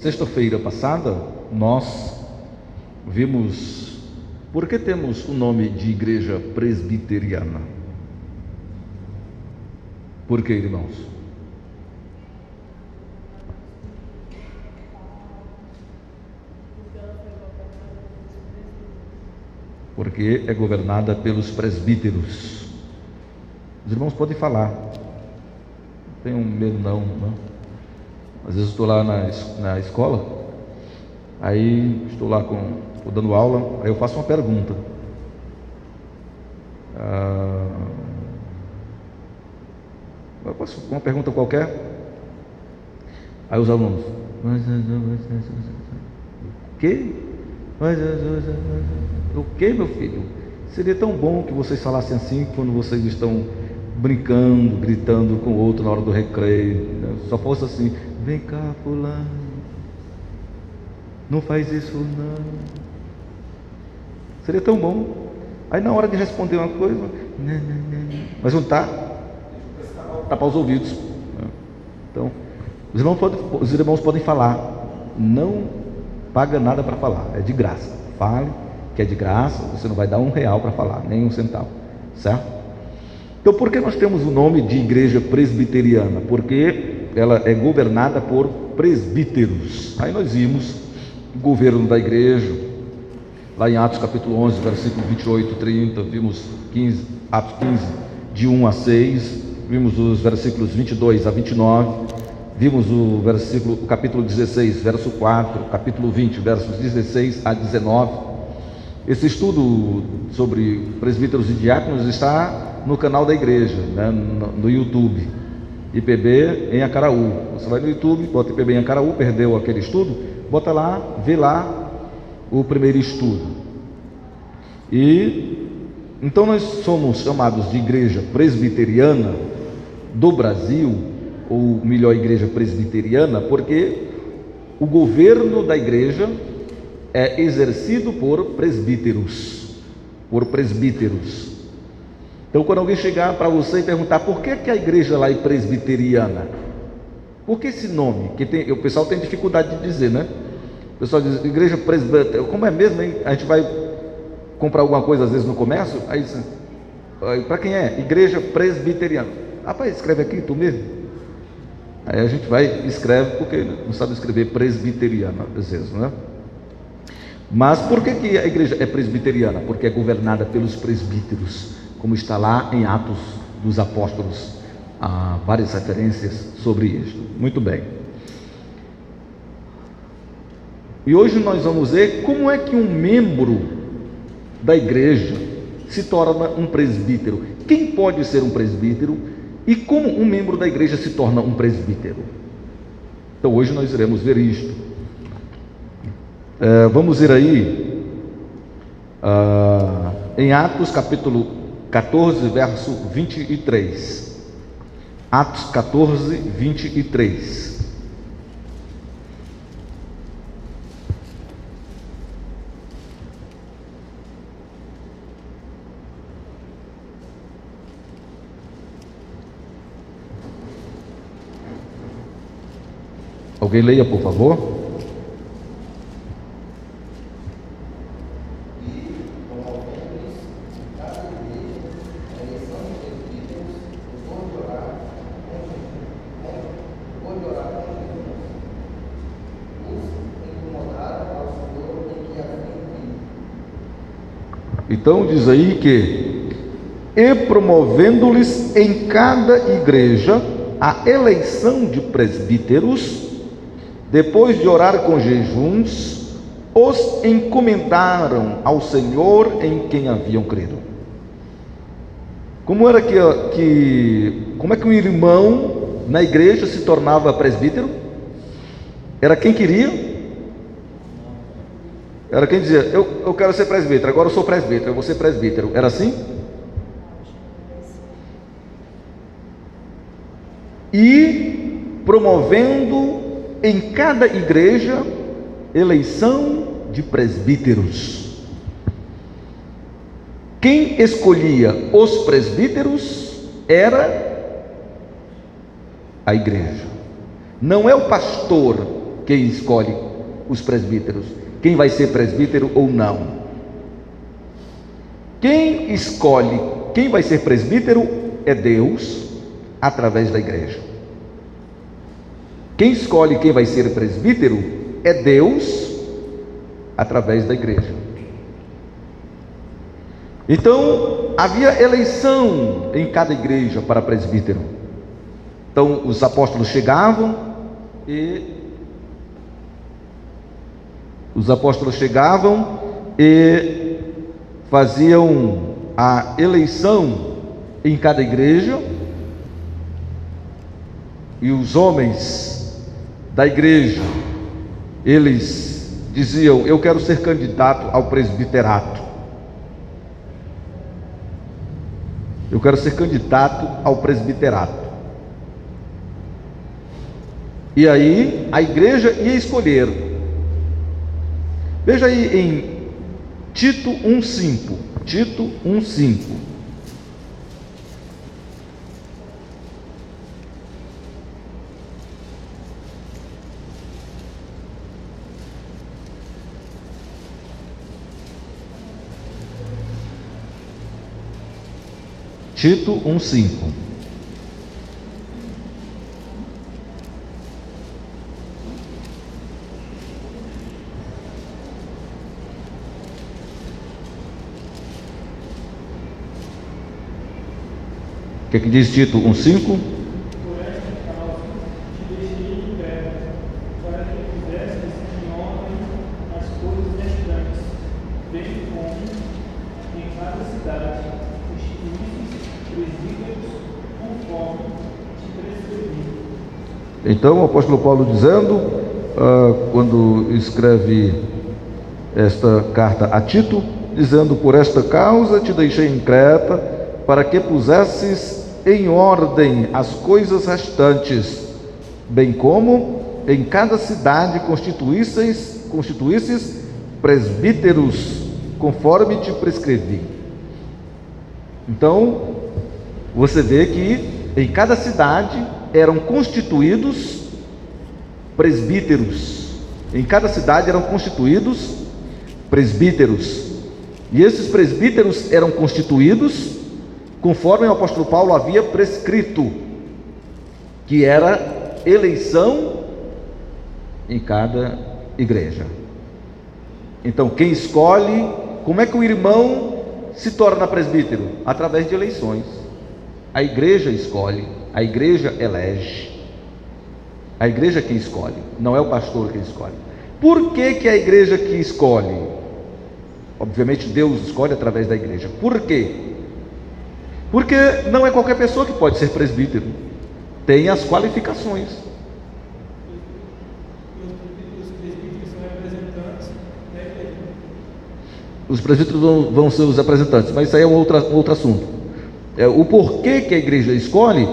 Sexta-feira passada, nós vimos por que temos o nome de Igreja Presbiteriana. Por que, irmãos? Porque é governada pelos presbíteros. Os irmãos podem falar, não tenham medo não. Às vezes estou lá na escola, aí estou lá estou dando aula, aí eu faço uma pergunta. Eu faço uma pergunta qualquer, aí os alunos, o quê? O que, meu filho? Seria tão bom que vocês falassem assim quando vocês estão brincando, gritando com o outro na hora do recreio, né? Só fosse assim: vem cá, fulano, não faz isso não. Seria tão bom. Aí na hora de responder uma coisa, mas não está, tapar os ouvidos, né? Então os irmãos podem falar, não paga nada para falar, é de graça. Fale que é de graça, você não vai dar R$1 para falar, nem R$1, certo? Então, por que nós temos o nome de Igreja Presbiteriana? Porque ela é governada por presbíteros. Aí nós vimos o governo da igreja, lá em Atos capítulo 11, versículo 28, 30, vimos Atos 15, de 1 a 6, vimos os versículos 22 a 29, vimos o capítulo 16, verso 4, capítulo 20, versos 16 a 19. Esse estudo sobre presbíteros e diáconos está no canal da igreja, né, no YouTube, IPB em Acaraú. Você vai no YouTube, bota IPB em Acaraú, perdeu aquele estudo, bota lá, vê lá o primeiro estudo. E então nós somos chamados de Igreja Presbiteriana do Brasil, ou melhor, Igreja Presbiteriana, porque o governo da igreja é exercido por presbíteros. Então, quando alguém chegar para você e perguntar por que a igreja lá é presbiteriana, por que esse nome? Que o pessoal tem dificuldade de dizer, né? O pessoal diz igreja presbiteriana, como é mesmo, hein? A gente vai comprar alguma coisa às vezes no comércio, aí diz, para quem é? Igreja presbiteriana. Rapaz, escreve aqui, tu mesmo. Aí a gente vai e escreve, porque não sabe escrever presbiteriana, às vezes, né? Mas por que a igreja é presbiteriana? Porque é governada pelos presbíteros, como está lá em Atos dos Apóstolos. Há várias referências sobre isto. Muito bem. E hoje nós vamos ver como é que um membro da igreja se torna um presbítero. Quem pode ser um presbítero e como um membro da igreja se torna um presbítero. Então hoje nós iremos ver isto. Vamos ver aí em Atos capítulo 14, verso 23. Atos 14, 23. Alguém leia, por favor. Então diz aí que, e promovendo-lhes em cada igreja a eleição de presbíteros, depois de orar com jejuns, os encomendaram ao Senhor em quem haviam crido. Como é que um irmão na igreja se tornava presbítero? Era quem queria? Era quem dizia, eu quero ser presbítero, agora eu sou presbítero, eu vou ser presbítero. Era assim? E promovendo em cada igreja eleição de presbíteros. Quem escolhia os presbíteros era a igreja. Não é o pastor quem escolhe os presbíteros, quem vai ser presbítero ou não. Quem escolhe quem vai ser presbítero é Deus, através da igreja. Quem escolhe quem vai ser presbítero é Deus, através da igreja. Então, havia eleição em cada igreja para presbítero. Então, os apóstolos chegavam e faziam a eleição em cada igreja, e os homens da igreja, eles diziam: eu quero ser candidato ao presbiterato, eu quero ser candidato ao presbiterato. E aí a igreja ia escolher. Veja aí em Tito 1,5. Tito 1,5. Tito 1,5. O que é que diz Tito 1,5? Então o apóstolo Paulo dizendo, quando escreve esta carta a Tito, dizendo: por esta causa te deixei em Creta, para que pusesses em ordem as coisas restantes, bem como em cada cidade constituísseis presbíteros, conforme te prescrevi. Então você vê que em cada cidade eram constituídos presbíteros. Em cada cidade eram constituídos presbíteros. E esses presbíteros eram constituídos conforme o apóstolo Paulo havia prescrito, que era eleição em cada igreja. Então, quem escolhe, como é que o irmão se torna presbítero? Através de eleições. A igreja escolhe, a igreja elege. A igreja que escolhe, não é o pastor que escolhe. Por que que a igreja que escolhe? Obviamente Deus escolhe através da igreja. Por quê? Porque não é qualquer pessoa que pode ser presbítero. Tem as qualificações. Os presbíteros vão ser os representantes, mas isso aí é um outro assunto. O porquê que a igreja escolhe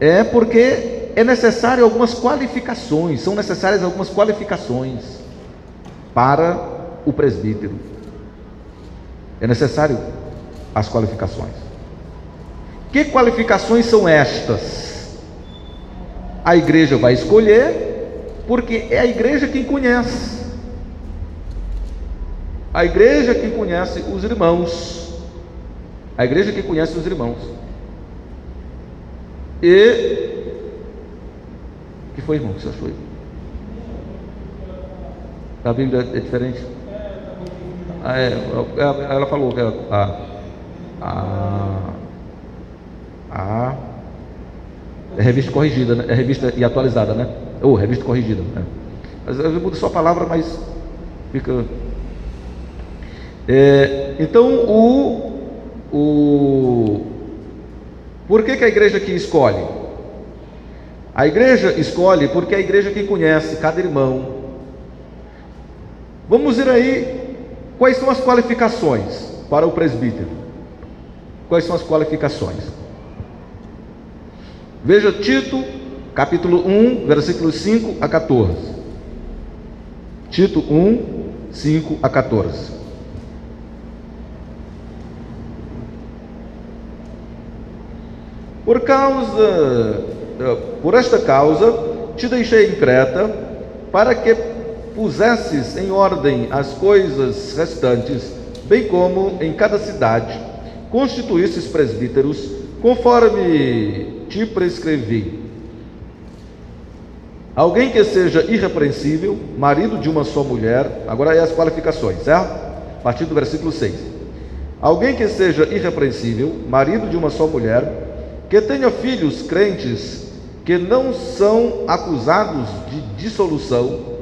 é porque é necessário algumas qualificações, são necessárias algumas qualificações para o presbítero. É necessário as qualificações. Que qualificações são estas? A igreja vai escolher, porque é a igreja quem conhece. A igreja quem conhece os irmãos. A igreja quem conhece os irmãos. E o que foi, irmão? O que você achou? A Bíblia é diferente? Ela falou que é revista corrigida, né? É revista e atualizada, né? Ou revista corrigida, né? Mas eu mudo só a palavra, mas fica. Então por que a igreja que escolhe? A igreja escolhe porque é a igreja que conhece cada irmão. Vamos ver aí quais são as qualificações para o presbítero. Quais são as qualificações? Veja Tito, capítulo 1, versículos 5 a 14. Tito 1, 5 a 14. Por esta causa te deixei em Creta, para que pusesses em ordem as coisas restantes, bem como em cada cidade constituísses presbíteros, conforme te prescrevi. Alguém que seja irrepreensível, marido de uma só mulher. Agora é as qualificações, certo? A partir do versículo 6. Alguém que seja irrepreensível, marido de uma só mulher, que tenha filhos crentes, que não são acusados de dissolução,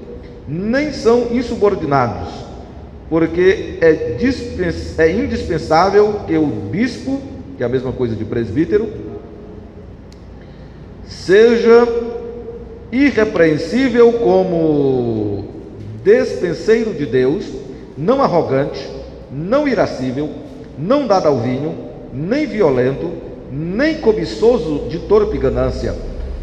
nem são insubordinados, porque é indispensável que o bispo, que é a mesma coisa de presbítero, seja irrepreensível como despenseiro de Deus, não arrogante, não irascível, não dado ao vinho, nem violento, nem cobiçoso de torpe ganância,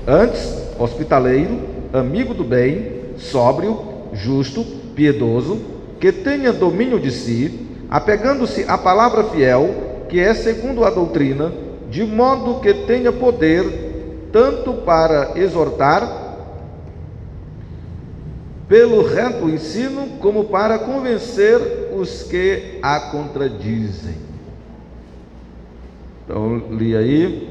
antes hospitaleiro, amigo do bem, sóbrio, justo, piedoso, que tenha domínio de si, apegando-se à palavra fiel, que é segundo a doutrina, de modo que tenha poder tanto para exortar pelo reto ensino, como para convencer os que a contradizem. Então, li aí,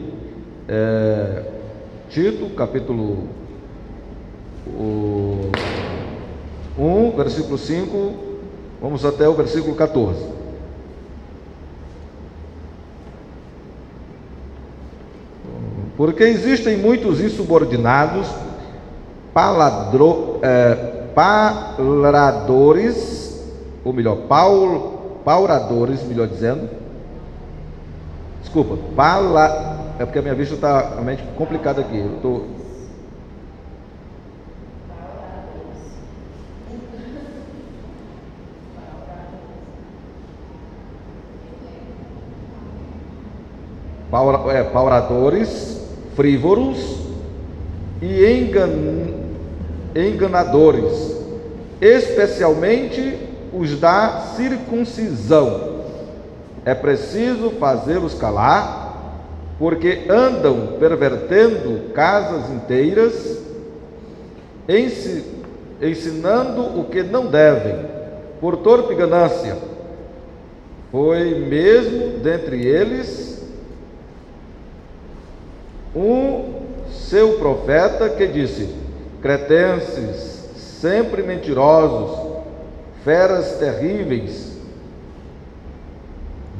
Tito, capítulo 1, versículo 5, vamos até o versículo 14. Porque existem muitos insubordinados, pauradores, ou melhor, pauradores, melhor dizendo. Desculpa, é porque a minha vista está realmente complicada aqui. Eu estou. Pauradores, frívoros e enganadores, especialmente os da circuncisão. É preciso fazê-los calar, porque andam pervertendo casas inteiras, ensinando o que não devem, por torpe ganância. Foi mesmo dentre eles um seu profeta que disse: cretenses, sempre mentirosos, feras terríveis,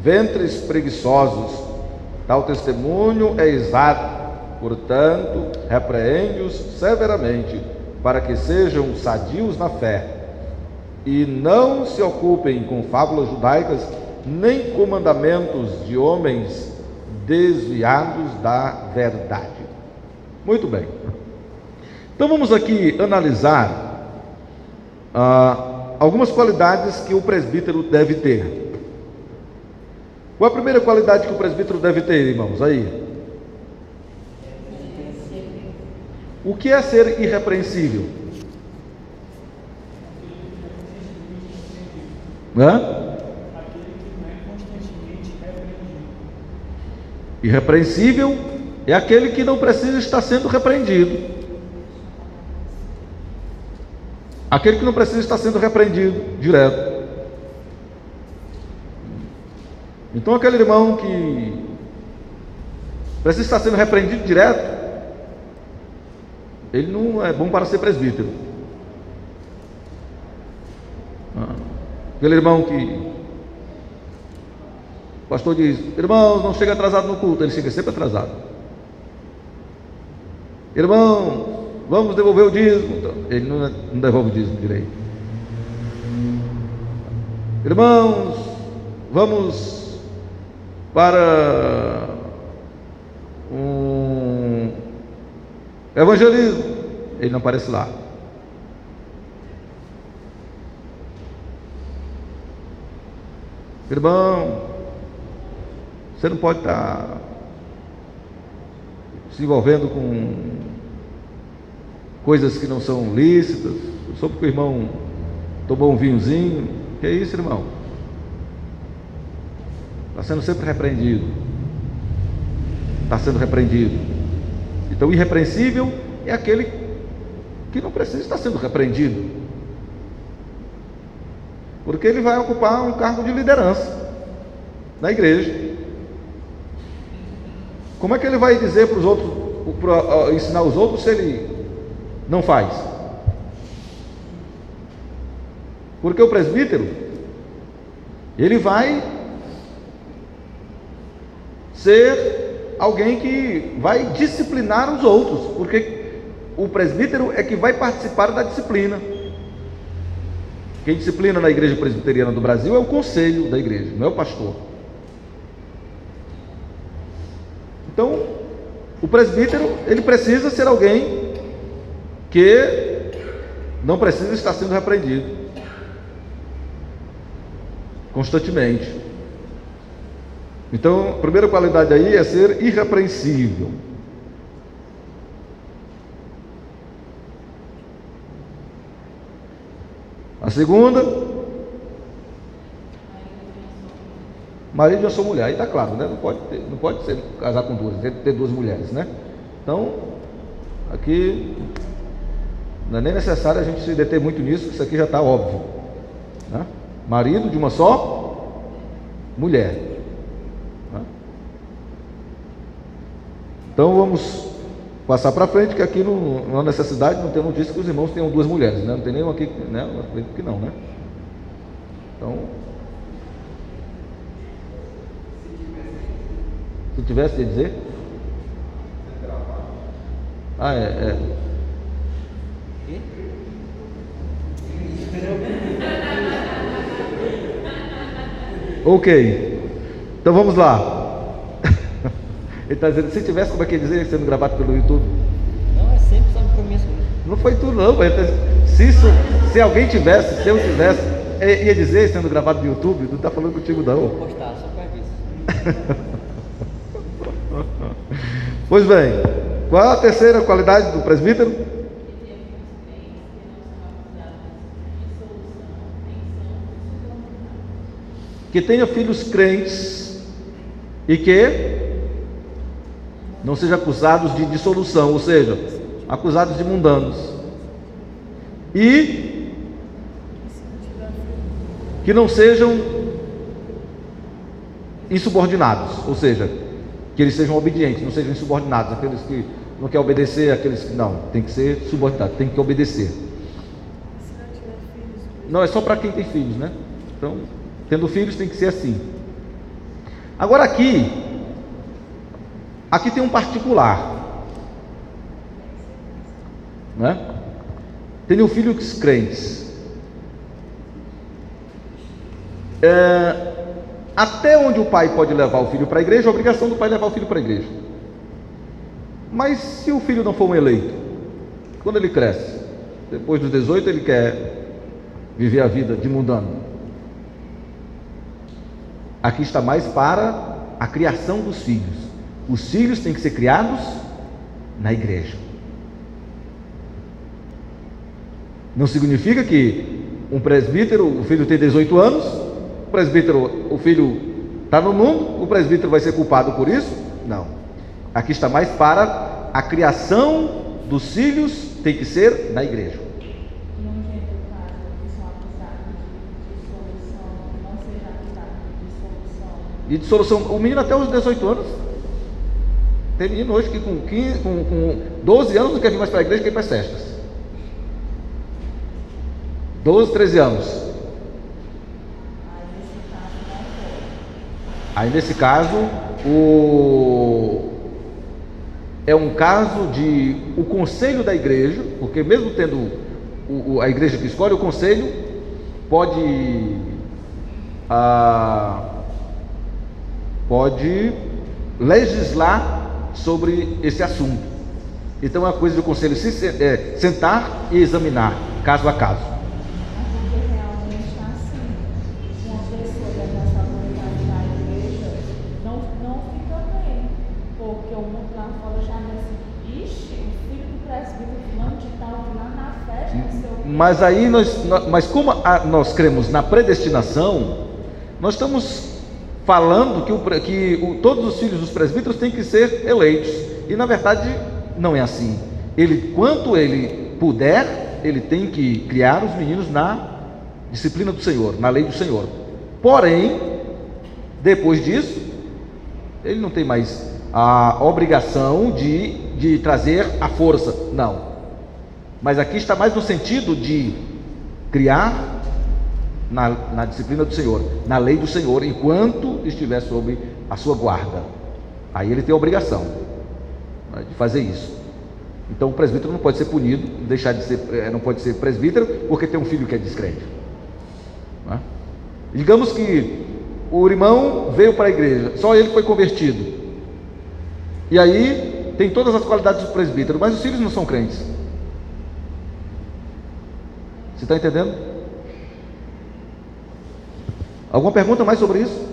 ventres preguiçosos. Tal testemunho é exato, portanto, repreende-os severamente, para que sejam sadios na fé, e não se ocupem com fábulas judaicas, nem com mandamentos de homens desviados da verdade. Muito bem. Então vamos aqui analisar algumas qualidades que o presbítero deve ter. Qual a primeira qualidade que o presbítero deve ter, irmãos? Aí. O que é ser irrepreensível? Irrepreensível é aquele que não precisa estar sendo repreendido. Aquele que não precisa estar sendo repreendido direto. Então aquele irmão que precisa estar sendo repreendido direto, ele não é bom para ser presbítero. Aquele irmão que o pastor diz: irmão, não chega atrasado no culto. Ele chega sempre atrasado. Irmão, vamos devolver o dízimo. Então, ele não devolve o dízimo direito. Irmãos, vamos para um evangelismo. Ele não aparece lá. Irmão, você não pode estar se envolvendo com coisas que não são lícitas, só porque o irmão tomou um vinhozinho. Que é isso, irmão? Está sendo sempre repreendido. Está sendo repreendido. Então, irrepreensível é aquele que não precisa estar sendo repreendido, porque ele vai ocupar um cargo de liderança na igreja. Como é que ele vai dizer para os outros, ensinar os outros, se ele não faz? Porque o presbítero, ele vai ser alguém que vai disciplinar os outros, porque o presbítero é que vai participar da disciplina. Quem disciplina na igreja presbiteriana do Brasil é o conselho da igreja, não é o pastor. Então, o presbítero, ele precisa ser alguém que não precisa estar sendo repreendido constantemente. Então, a primeira qualidade aí é ser irrepreensível. A segunda, marido de uma só mulher. Aí está claro, né? Não pode ser casar com duas, tem que ter duas mulheres, né? Então, aqui não é nem necessário a gente se deter muito nisso, que isso aqui já está óbvio, né? Marido de uma só mulher, né? Então vamos passar para frente, que aqui não há necessidade, não tem notícia que os irmãos tenham duas mulheres, né? Não tem nenhum aqui, né? Eu acredito que não, né? Então, se tivesse, ia dizer? Ah, é. Ok, então vamos lá. Ele está dizendo, se tivesse, como é que ia dizer, sendo gravado pelo YouTube? Não, é sempre só no começo. Não foi tudo não, mas se alguém tivesse, se eu tivesse, ia dizer, sendo gravado no YouTube, não está falando contigo não. Vou postar, só para isso. Pois bem, qual a terceira qualidade do presbítero? Que tenha filhos crentes e que não sejam acusados de dissolução, ou seja, acusados de mundanos, e que não sejam insubordinados, ou seja, que eles sejam obedientes, não sejam insubordinados, aqueles que não querem obedecer, aqueles que não, tem que ser subordinado, tem que obedecer. Não, é só para quem tem filhos, né? Então, tendo filhos tem que ser assim. Agora aqui tem um particular, né? Tenho filhos crentes. Até onde o pai pode levar o filho para a igreja, a obrigação do pai é levar o filho para a igreja. Mas se o filho não for um eleito, quando ele cresce, depois dos 18 ele quer viver a vida de mundano, aqui está mais para a criação dos filhos. Os filhos têm que ser criados na igreja. Não significa que um presbítero, o filho tem 18 anos, o filho está no mundo, o presbítero vai ser culpado por isso? Não. Aqui está mais para a criação dos filhos, tem que ser na igreja. E dissolução, o menino até os 18 anos. Tem menino hoje que com 12 anos não quer vir mais para a igreja, quer ir para as festas. 12, 13 anos. Aí nesse caso, é um caso de o conselho da igreja, porque mesmo tendo a igreja que escolhe, o conselho pode legislar sobre esse assunto. Então é uma coisa do conselho sentar e examinar caso a caso. Porque realmente está assim. Uma pessoa dessa vontade da igreja não fica bem. Porque o mundo lá fora já diz, ixi, o filho do presbítero fulano de tal lá na festa, não sei o quê. Mas aí mas como nós cremos na predestinação, nós estamos falando que todos os filhos dos presbíteros têm que ser eleitos, e na verdade não é assim. Quando ele puder, ele tem que criar os meninos na disciplina do Senhor, na lei do Senhor. Porém, depois disso, ele não tem mais a obrigação de trazer a força, não. Mas aqui está mais no sentido de criar na disciplina do Senhor, na lei do Senhor, enquanto estiver sob a sua guarda. Aí ele tem a obrigação, né, de fazer isso. Então o presbítero não pode ser punido, deixar de ser, não pode ser presbítero porque tem um filho que é descrente, né? Digamos que o irmão veio para a igreja, só ele foi convertido, e aí tem todas as qualidades do presbítero, mas os filhos não são crentes. Você está entendendo? Alguma pergunta mais sobre isso?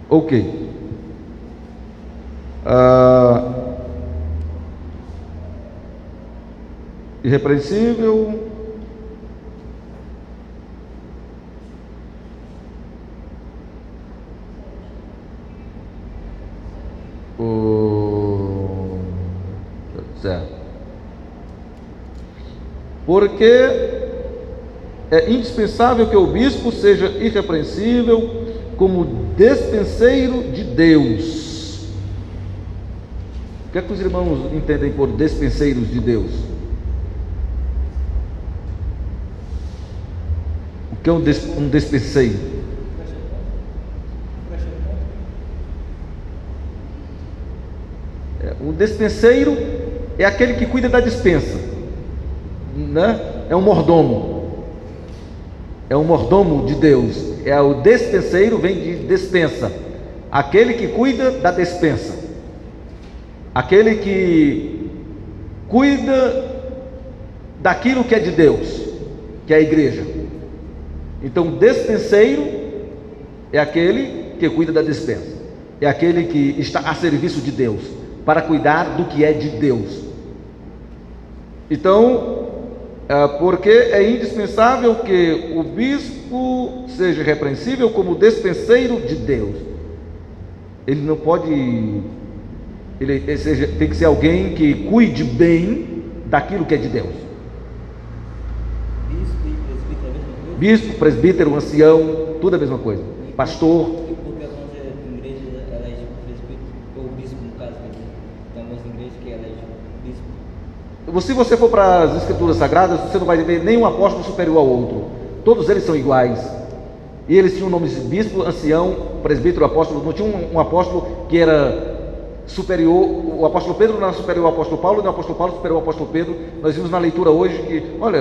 Ok. Irrepreensível. Certo. Porque é indispensável que o bispo seja irrepreensível como despenseiro de Deus. O que é que os irmãos entendem por despenseiros de Deus? O que é um despenseiro? O despenseiro é aquele que cuida da despensa, né? É um mordomo. É um mordomo de Deus. É o despenseiro, vem de despensa. Aquele que cuida da despensa. Aquele que cuida daquilo que é de Deus, que é a igreja. Então, despenseiro é aquele que cuida da despensa. É aquele que está a serviço de Deus, para cuidar do que é de Deus. Então, porque é indispensável que o bispo seja irrepreensível como despenseiro de Deus. Ele não pode, tem que ser alguém que cuide bem daquilo que é de Deus. Bispo e presbítero é a mesma coisa? Bispo, presbítero, ancião, tudo é a mesma coisa. Pastor. E porque algumas igrejas elegem presbítero, ou bispo no caso, quer dizer, tem algumas igrejas que elegem bispo. Se você for para as escrituras sagradas, você não vai ver nenhum apóstolo superior ao outro. Todos eles são iguais. E eles tinham nomes de bispo, ancião, presbítero, apóstolo. Não tinha um apóstolo que era superior. O apóstolo Pedro não era superior ao apóstolo Paulo, nem o apóstolo Paulo superior ao apóstolo Pedro. Nós vimos na leitura hoje que, olha,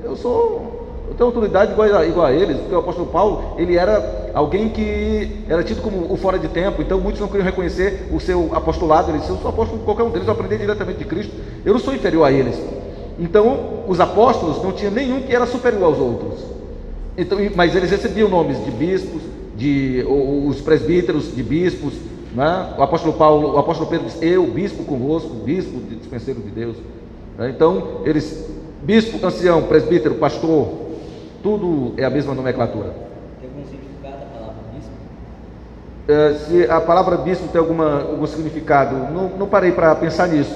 eu tenho autoridade igual a eles, porque o apóstolo Paulo, ele era alguém que era tido como o fora de tempo, então muitos não queriam reconhecer o seu apostolado. Ele disse: eu sou apóstolo de qualquer um deles, eu aprendi diretamente de Cristo, eu não sou inferior a eles. Então os apóstolos não tinha nenhum que era superior aos outros, então, mas eles recebiam nomes de bispos, os presbíteros de bispos, né? O apóstolo Pedro disse: eu, bispo convosco, bispo de dispenseiro de Deus, né? Então eles, bispo, ancião, presbítero, pastor, tudo é a mesma nomenclatura. Tem algum significado a palavra bispo? Se a palavra bispo tem algum significado, não parei para pensar nisso.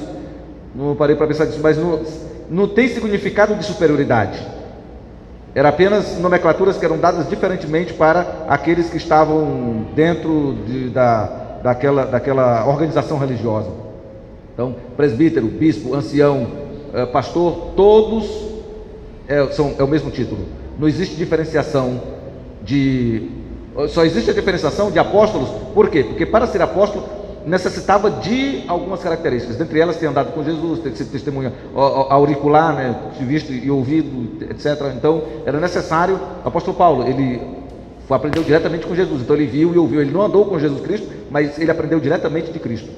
Mas não tem significado de superioridade. Era apenas nomenclaturas que eram dadas diferentemente para aqueles que estavam dentro daquela organização religiosa. Então, presbítero, bispo, ancião, pastor, todos é o mesmo título. Não existe diferenciação só existe a diferenciação de apóstolos. Por quê? Porque para ser apóstolo necessitava de algumas características, dentre elas ter andado com Jesus, ter sido testemunha auricular, né, visto e ouvido, etc. Então era necessário. O apóstolo Paulo, ele aprendeu diretamente com Jesus, então ele viu e ouviu. Ele não andou com Jesus Cristo, mas ele aprendeu diretamente de Cristo.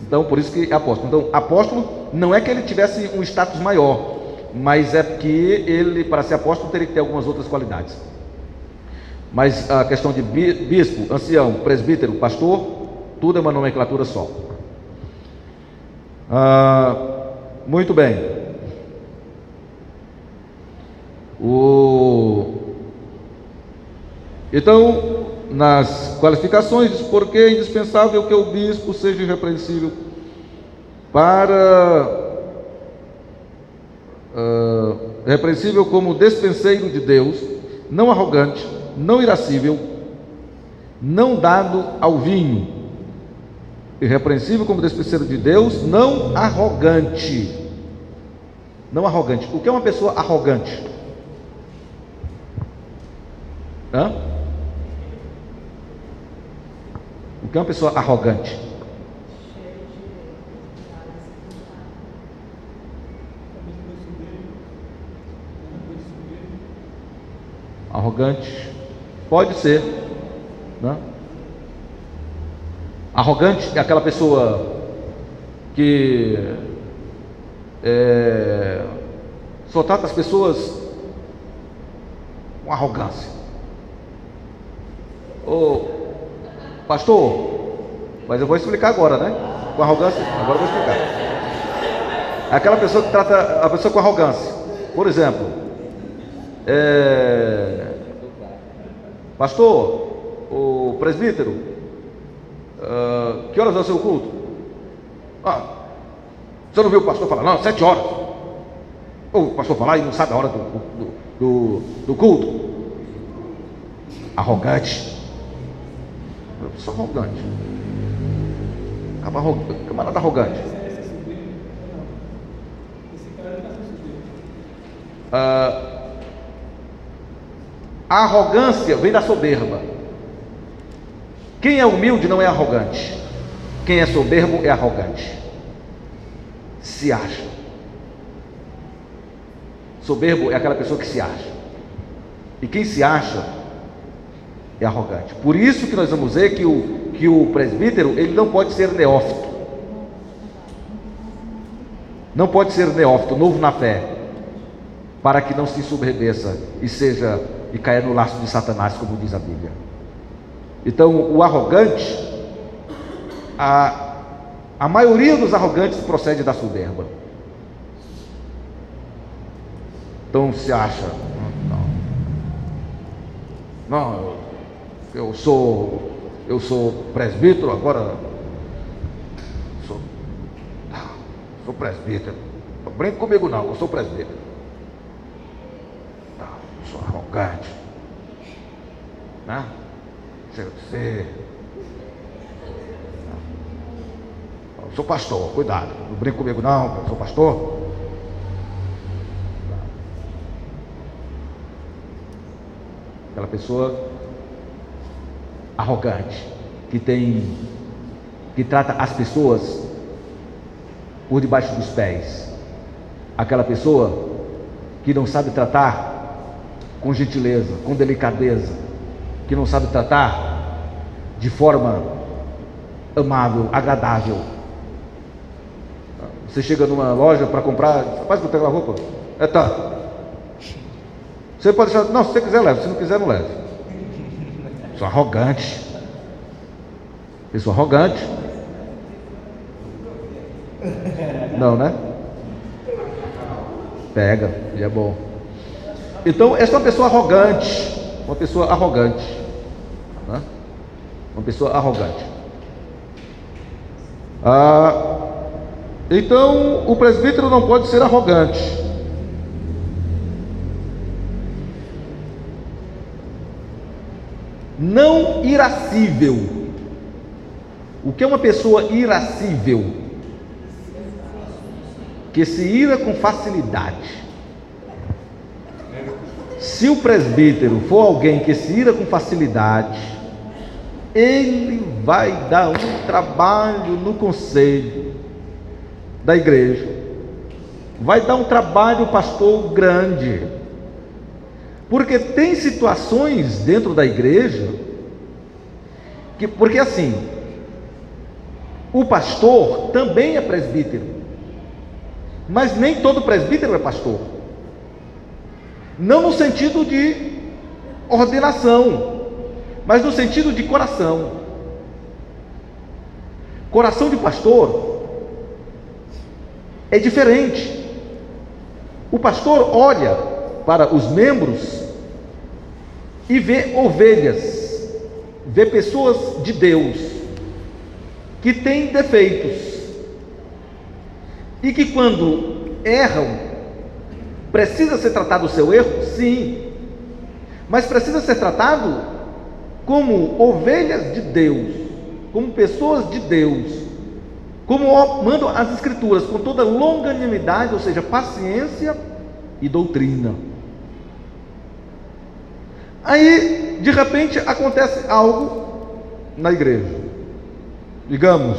Então por isso que é apóstolo. Então apóstolo não é que ele tivesse um status maior, mas é que ele, para ser apóstolo, teria que ter algumas outras qualidades. Mas a questão de bispo, ancião, presbítero, pastor, tudo é uma nomenclatura só. Muito bem. Então, nas qualificações, diz: porque é indispensável que o bispo seja irrepreensível para repreensível como despenseiro de Deus, não arrogante, não irascível, não dado ao vinho. Irrepreensível como despenseiro de Deus, não arrogante. Não arrogante. O que é uma pessoa arrogante? Hã? O que é uma pessoa arrogante? Arrogante pode ser, né? Arrogante é aquela pessoa que só trata as pessoas com arrogância. Ô pastor, mas eu vou explicar agora, né? Com arrogância, agora eu vou explicar. É aquela pessoa que trata a pessoa com arrogância. Por exemplo, pastor, o presbítero, que horas é o seu culto? Você não viu o pastor falar? Não, 7 horas. O pastor falar e não sabe a hora do culto. Arrogante. Eu sou arrogante. Camarada arrogante. A arrogância vem da soberba. Quem é humilde não é arrogante. Quem é soberbo é arrogante. Se acha. Soberbo é aquela pessoa que se acha. E quem se acha é arrogante. Por isso que nós vamos ver que o presbítero, ele não pode ser neófito. Não pode ser neófito, novo na fé, para que não se ensoberbeça e caia no laço de Satanás, como diz a Bíblia. Então, o arrogante, a maioria dos arrogantes procede da soberba. Então se acha, não, eu sou presbítero, agora sou presbítero. Não brinca comigo não, eu sou presbítero. Não, eu sou arrogante, né? Eu sou pastor, cuidado, não brinca comigo não, eu sou pastor. Aquela pessoa arrogante, que trata as pessoas por debaixo dos pés. Aquela pessoa que não sabe tratar com gentileza, com delicadeza, que não sabe tratar de forma amável, agradável. Você chega numa loja para comprar, rapaz, vou pegar a roupa. Tá. Você pode achar, não, se você quiser leve, se não quiser não leve. Pessoa arrogante. Pessoa arrogante. Não, né? Pega, e é bom. Então, essa é uma pessoa arrogante. Uma pessoa arrogante, né? Uma pessoa arrogante. Então, o presbítero não pode ser arrogante. Não irascível. O que é uma pessoa irascível? Que se ira com facilidade. Se o presbítero for alguém que se ira com facilidade, ele vai dar um trabalho no conselho da igreja, vai dar um trabalho, pastor, grande, porque tem situações dentro da igreja porque assim, o pastor também é presbítero, mas nem todo presbítero é pastor. Não no sentido de ordenação, mas no sentido de coração. Coração de pastor é diferente. O pastor olha para os membros e vê ovelhas, vê pessoas de Deus que têm defeitos e que quando erram, Precisa ser tratado o seu erro? Sim. Mas precisa ser tratado como ovelhas de Deus, como pessoas de Deus, como mandam as Escrituras, com toda longanimidade, ou seja, paciência e doutrina. Aí, de repente, acontece algo na igreja. Digamos,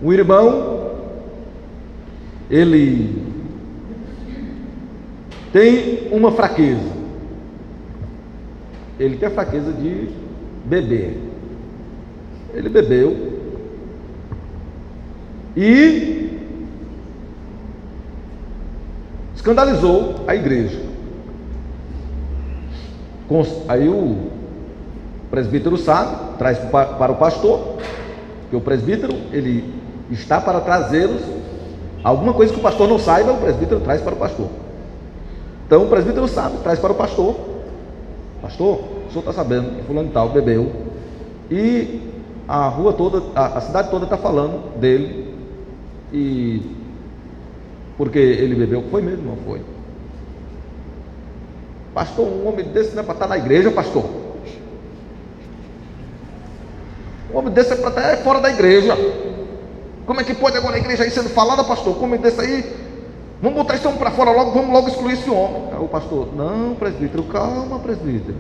o irmão, ele tem uma fraqueza. Ele tem a fraqueza de beber. Ele bebeu e escandalizou a igreja. Aí o presbítero sabe, traz para o pastor, que o presbítero, ele está para trazê-los alguma coisa que o pastor não saiba, o presbítero traz para o pastor. Então o presbítero sabe, traz para o pastor. Pastor, o senhor está sabendo que fulano tal bebeu e a rua toda, a cidade toda está falando dele, e porque ele bebeu. Foi mesmo, não foi? Pastor, um homem desse não é para estar na igreja, pastor. Um homem desse é para estar fora da igreja. Como é que pode agora a igreja aí sendo falada, pastor? Um homem desse aí, vamos botar esse homem para fora logo, vamos logo excluir esse homem. Aí o pastor, não, presbítero, calma, presbítero.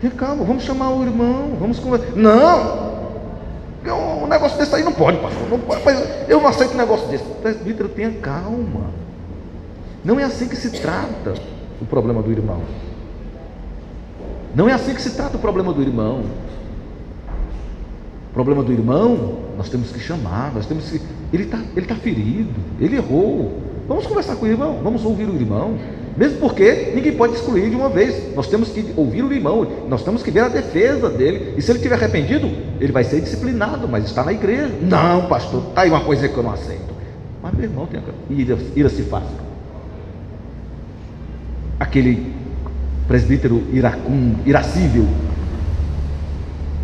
Tenha calma, vamos chamar o irmão, vamos conversar. Não! Um negócio desse aí não pode, pastor. Não pode, eu não aceito um negócio desse. Presbítero, tenha calma. Não é assim que se trata o problema do irmão. Não é assim que se trata o problema do irmão. O problema do irmão, nós temos que chamar, nós temos que. Ele está ferido, ele errou. Vamos conversar com o irmão, vamos ouvir o irmão. Mesmo porque ninguém pode excluir de uma vez. Nós temos que ouvir o irmão, nós temos que ver a defesa dele. E se ele estiver arrependido, ele vai ser disciplinado, mas está na igreja. Não, pastor, está aí uma coisa que eu não aceito. Mas meu irmão, tem ira-se fácil. Aquele presbítero irascível,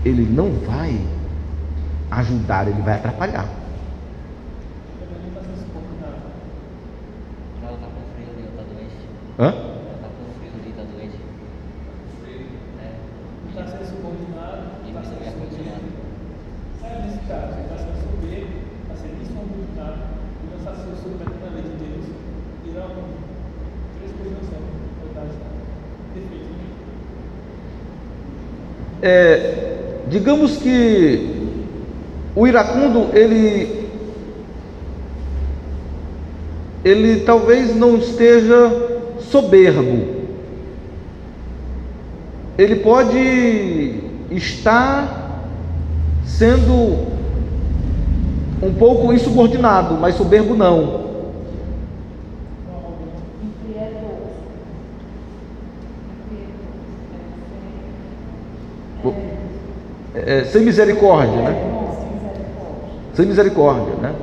ele não vai ajudar, ele vai atrapalhar. Ela está com frio ali, está doente. Hã? Ela está com frio ali, está doente. Não está sendo subordinado, E não está precisa de sendo ar-condicionado. subordinado. Sabe nesse caso, ele está sendo soberbo, está sendo insubordinado, e não está sendo submetido à lei de Deus. E não, três coisas não são, verdade, defeito. Digamos que o iracundo, ele talvez não esteja soberbo. Ele pode estar sendo um pouco insubordinado, mas soberbo não. Sem misericórdia, né? Sem misericórdia, né?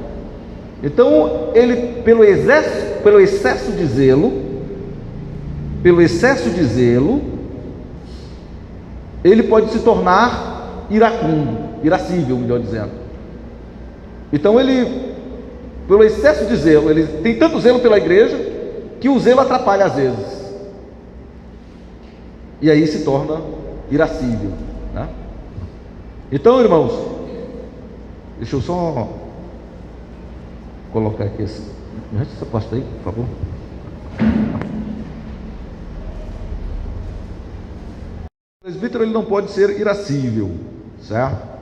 Então, ele, pelo excesso de zelo, ele pode se tornar iracundo, irascível, melhor dizendo. Então, ele, pelo excesso de zelo, ele tem tanto zelo pela igreja, que o zelo atrapalha às vezes. E aí se torna irascível, né? Então, irmãos, deixa eu só colocar aqui essa pasta aí, por favor. O presbítero, ele não pode ser irascível, certo?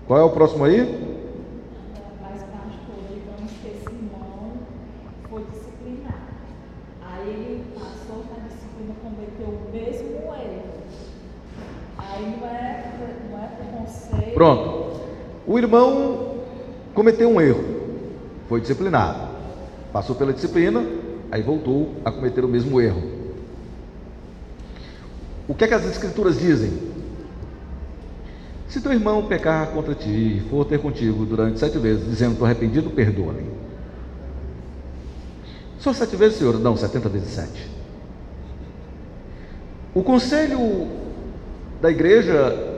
Qual é o próximo aí? Mas pastor, digamos que esse irmão foi disciplinado. Aí ele passou na disciplina, cometeu o mesmo erro. Aí não é preconceito. Pronto. O irmão cometeu um erro, foi disciplinado, passou pela disciplina, aí voltou a cometer o mesmo erro. O que é que as escrituras dizem? Se teu irmão pecar contra ti, for ter contigo durante 7 vezes, dizendo: estou arrependido, perdoa-lhe. Só 7 vezes, Senhor? Não, 70 vezes 7. O conselho da igreja,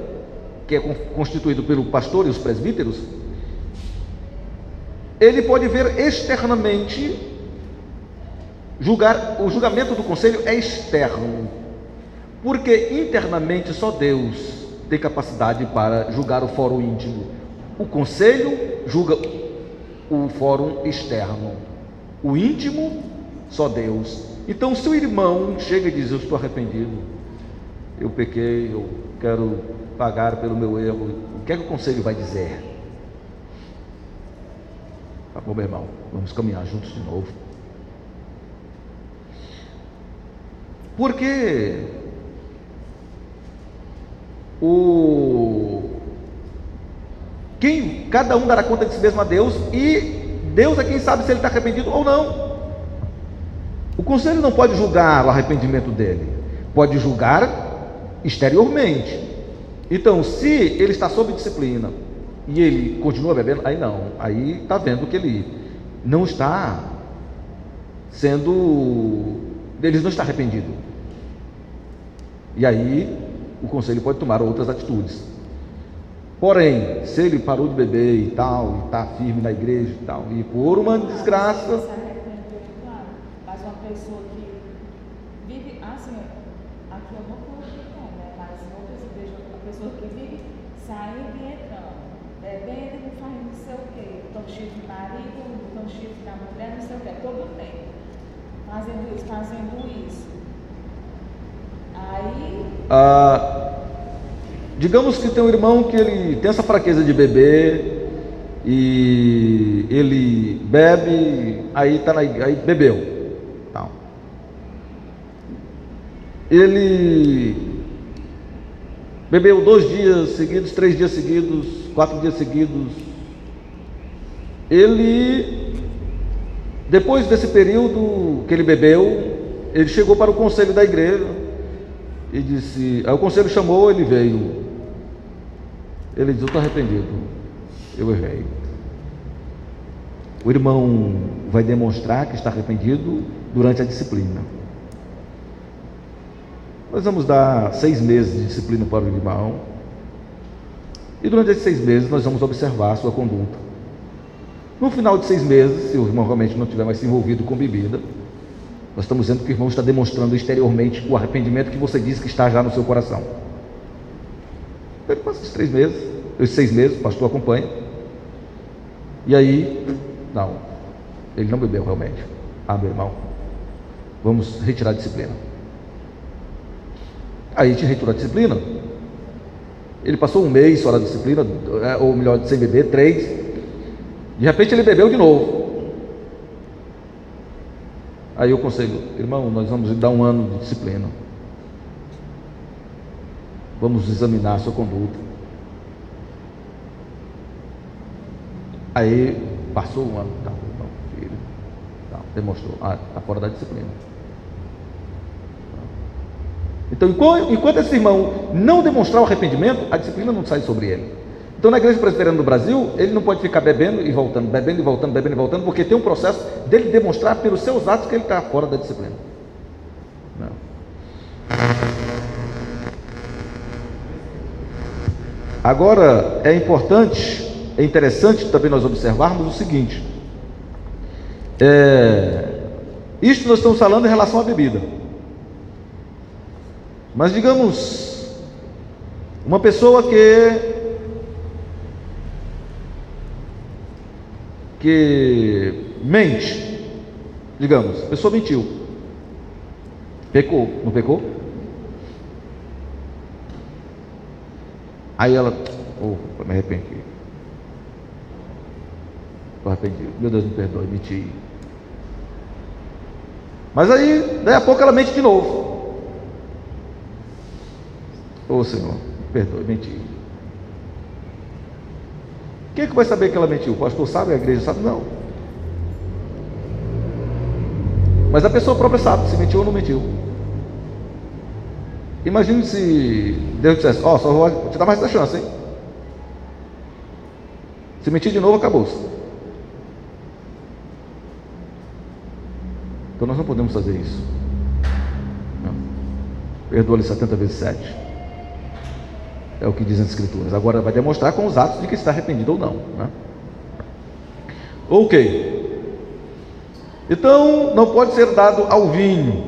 que é constituído pelo pastor e os presbíteros, ele pode ver externamente, o julgamento do conselho é externo, porque internamente só Deus tem capacidade para julgar o fórum íntimo. O conselho julga o fórum externo, o íntimo só Deus. Então, se o irmão chega e diz: eu estou arrependido, eu pequei, eu quero pagar pelo meu erro, o que é que o conselho vai dizer? Tá bom, meu irmão, vamos caminhar juntos de novo. Porque cada um dará conta de si mesmo a Deus, e Deus é quem sabe se ele está arrependido ou não. O conselho não pode julgar o arrependimento dele, pode julgar exteriormente. Então, se ele está sob disciplina e ele continua bebendo, aí não, aí está vendo que ele não está ele não está arrependido. E aí o conselho pode tomar outras atitudes. Porém, se ele parou de beber e tal, e está firme na igreja e tal, e por uma desgraça, Se arrependeu, claro. Mas uma pessoa que vive, assim, aqui eu não conheço, né? Mas em outras igrejas, uma pessoa que vive saindo e entrando, bebendo e não faz não sei o quê, então chifre no marido, então chifre na mulher, não sei o quê, todo tempo. Fazendo isso. Aí. Digamos que tem um irmão que ele tem essa fraqueza de beber, e ele bebe, aí bebeu, tal. Ele bebeu 2 dias seguidos, 3 dias seguidos, 4 dias seguidos. Ele, depois desse período que ele bebeu, ele chegou para o conselho da igreja e disse, aí o conselho chamou, ele veio. Ele disse: eu estou arrependido, eu errei. O irmão vai demonstrar que está arrependido durante a disciplina. Nós vamos dar 6 meses de disciplina para o irmão, e durante esses 6 meses nós vamos observar a sua conduta. No final de 6 meses, se o irmão realmente não estiver mais envolvido com bebida, nós estamos dizendo que o irmão está demonstrando exteriormente o arrependimento que você diz que está já no seu coração. Ele passa esses 3 meses, esses 6 meses, o pastor acompanha, e aí, não, ele não bebeu realmente. Meu irmão, vamos retirar a disciplina. Aí a gente retirou a disciplina. Ele passou 1 mês fora da disciplina, ou melhor, sem beber, 3. De repente ele bebeu de novo. Aí eu aconselho: irmão, nós vamos dar 1 ano de disciplina. Vamos examinar a sua conduta. Aí passou 1 ano, tá, então, filho, tá, demonstrou, está fora da disciplina. Então, enquanto esse irmão não demonstrar o arrependimento, a disciplina não sai sobre ele. Então, na igreja presbiteriana do Brasil, ele não pode ficar bebendo e voltando, bebendo e voltando, bebendo e voltando, porque tem um processo dele demonstrar pelos seus atos que ele está fora da disciplina. Não. Agora, é interessante também nós observarmos o seguinte: isto nós estamos falando em relação à bebida. Mas digamos, uma pessoa que mente, digamos, a pessoa mentiu, pecou, não pecou? Aí ela, me arrependi, estou arrependido, meu Deus me perdoe, menti. Mas aí, daí a pouco ela mente de novo. Senhor, me perdoe, menti. Quem é que vai saber que ela mentiu? O pastor sabe, a igreja sabe? Não. Mas a pessoa própria sabe se mentiu ou não mentiu. Imagine se Deus dissesse: só vou te dar mais essa chance, hein? Se mentir de novo, acabou-se. Então nós não podemos fazer isso. Não. Perdoa-lhe 70 vezes 7. É o que dizem as escrituras. Agora vai demonstrar com os atos de que está arrependido ou não, né? Ok. Então, não pode ser dado ao vinho.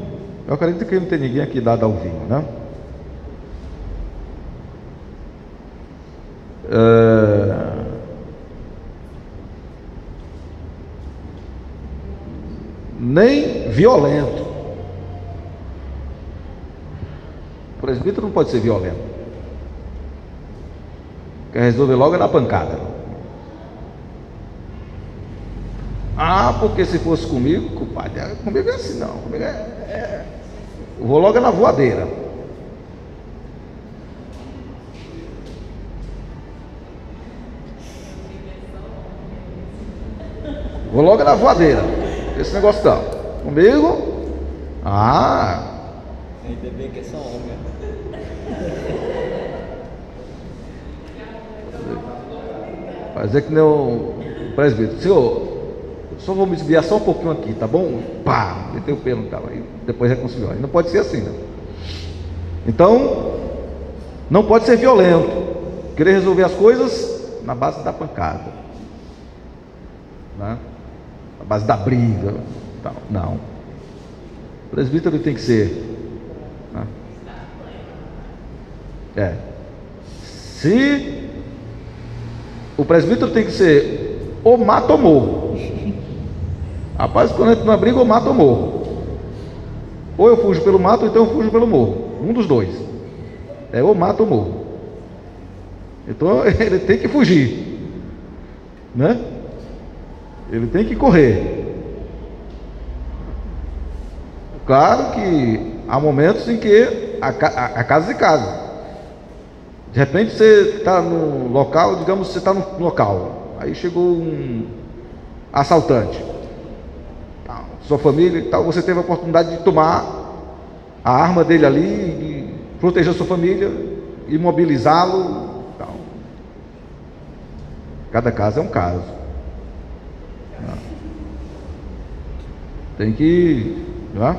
Eu acredito que não tem ninguém aqui dado ao vinho, né? Nem violento. O presbítero não pode ser violento. Quer resolver logo é na pancada. Porque se fosse comigo, compadre, comigo é assim não. Comigo eu vou logo na voadeira. Vou logo na voadeira. Esse negócio não. Comigo? Ainda bem que é só homem. Fazer que nem o presbítero. Senhor, só vou me desviar só um pouquinho aqui, tá bom? Pá, meteu o pelo no carro aí, depois reconciliou. Aí não pode ser assim, né? Então, não pode ser violento. Querer resolver as coisas na base da pancada, né? Na base da briga, tal. Não. O presbítero tem que ser, né? Se o presbítero tem que ser ou mata ou morro. Rapaz, quando entra numa briga, ou mata ou morro. Ou eu fujo pelo mato, ou então eu fujo pelo morro. Um dos dois. É ou mata ou morro. Então ele tem que fugir, né? Ele tem que correr. Claro que há momentos em que a casa de casa. De repente você está no local, digamos que você está no local, aí chegou um assaltante, sua família e tal, você teve a oportunidade de tomar a arma dele ali, e proteger a sua família, imobilizá-lo. Cada caso é um caso. Tem que, não é?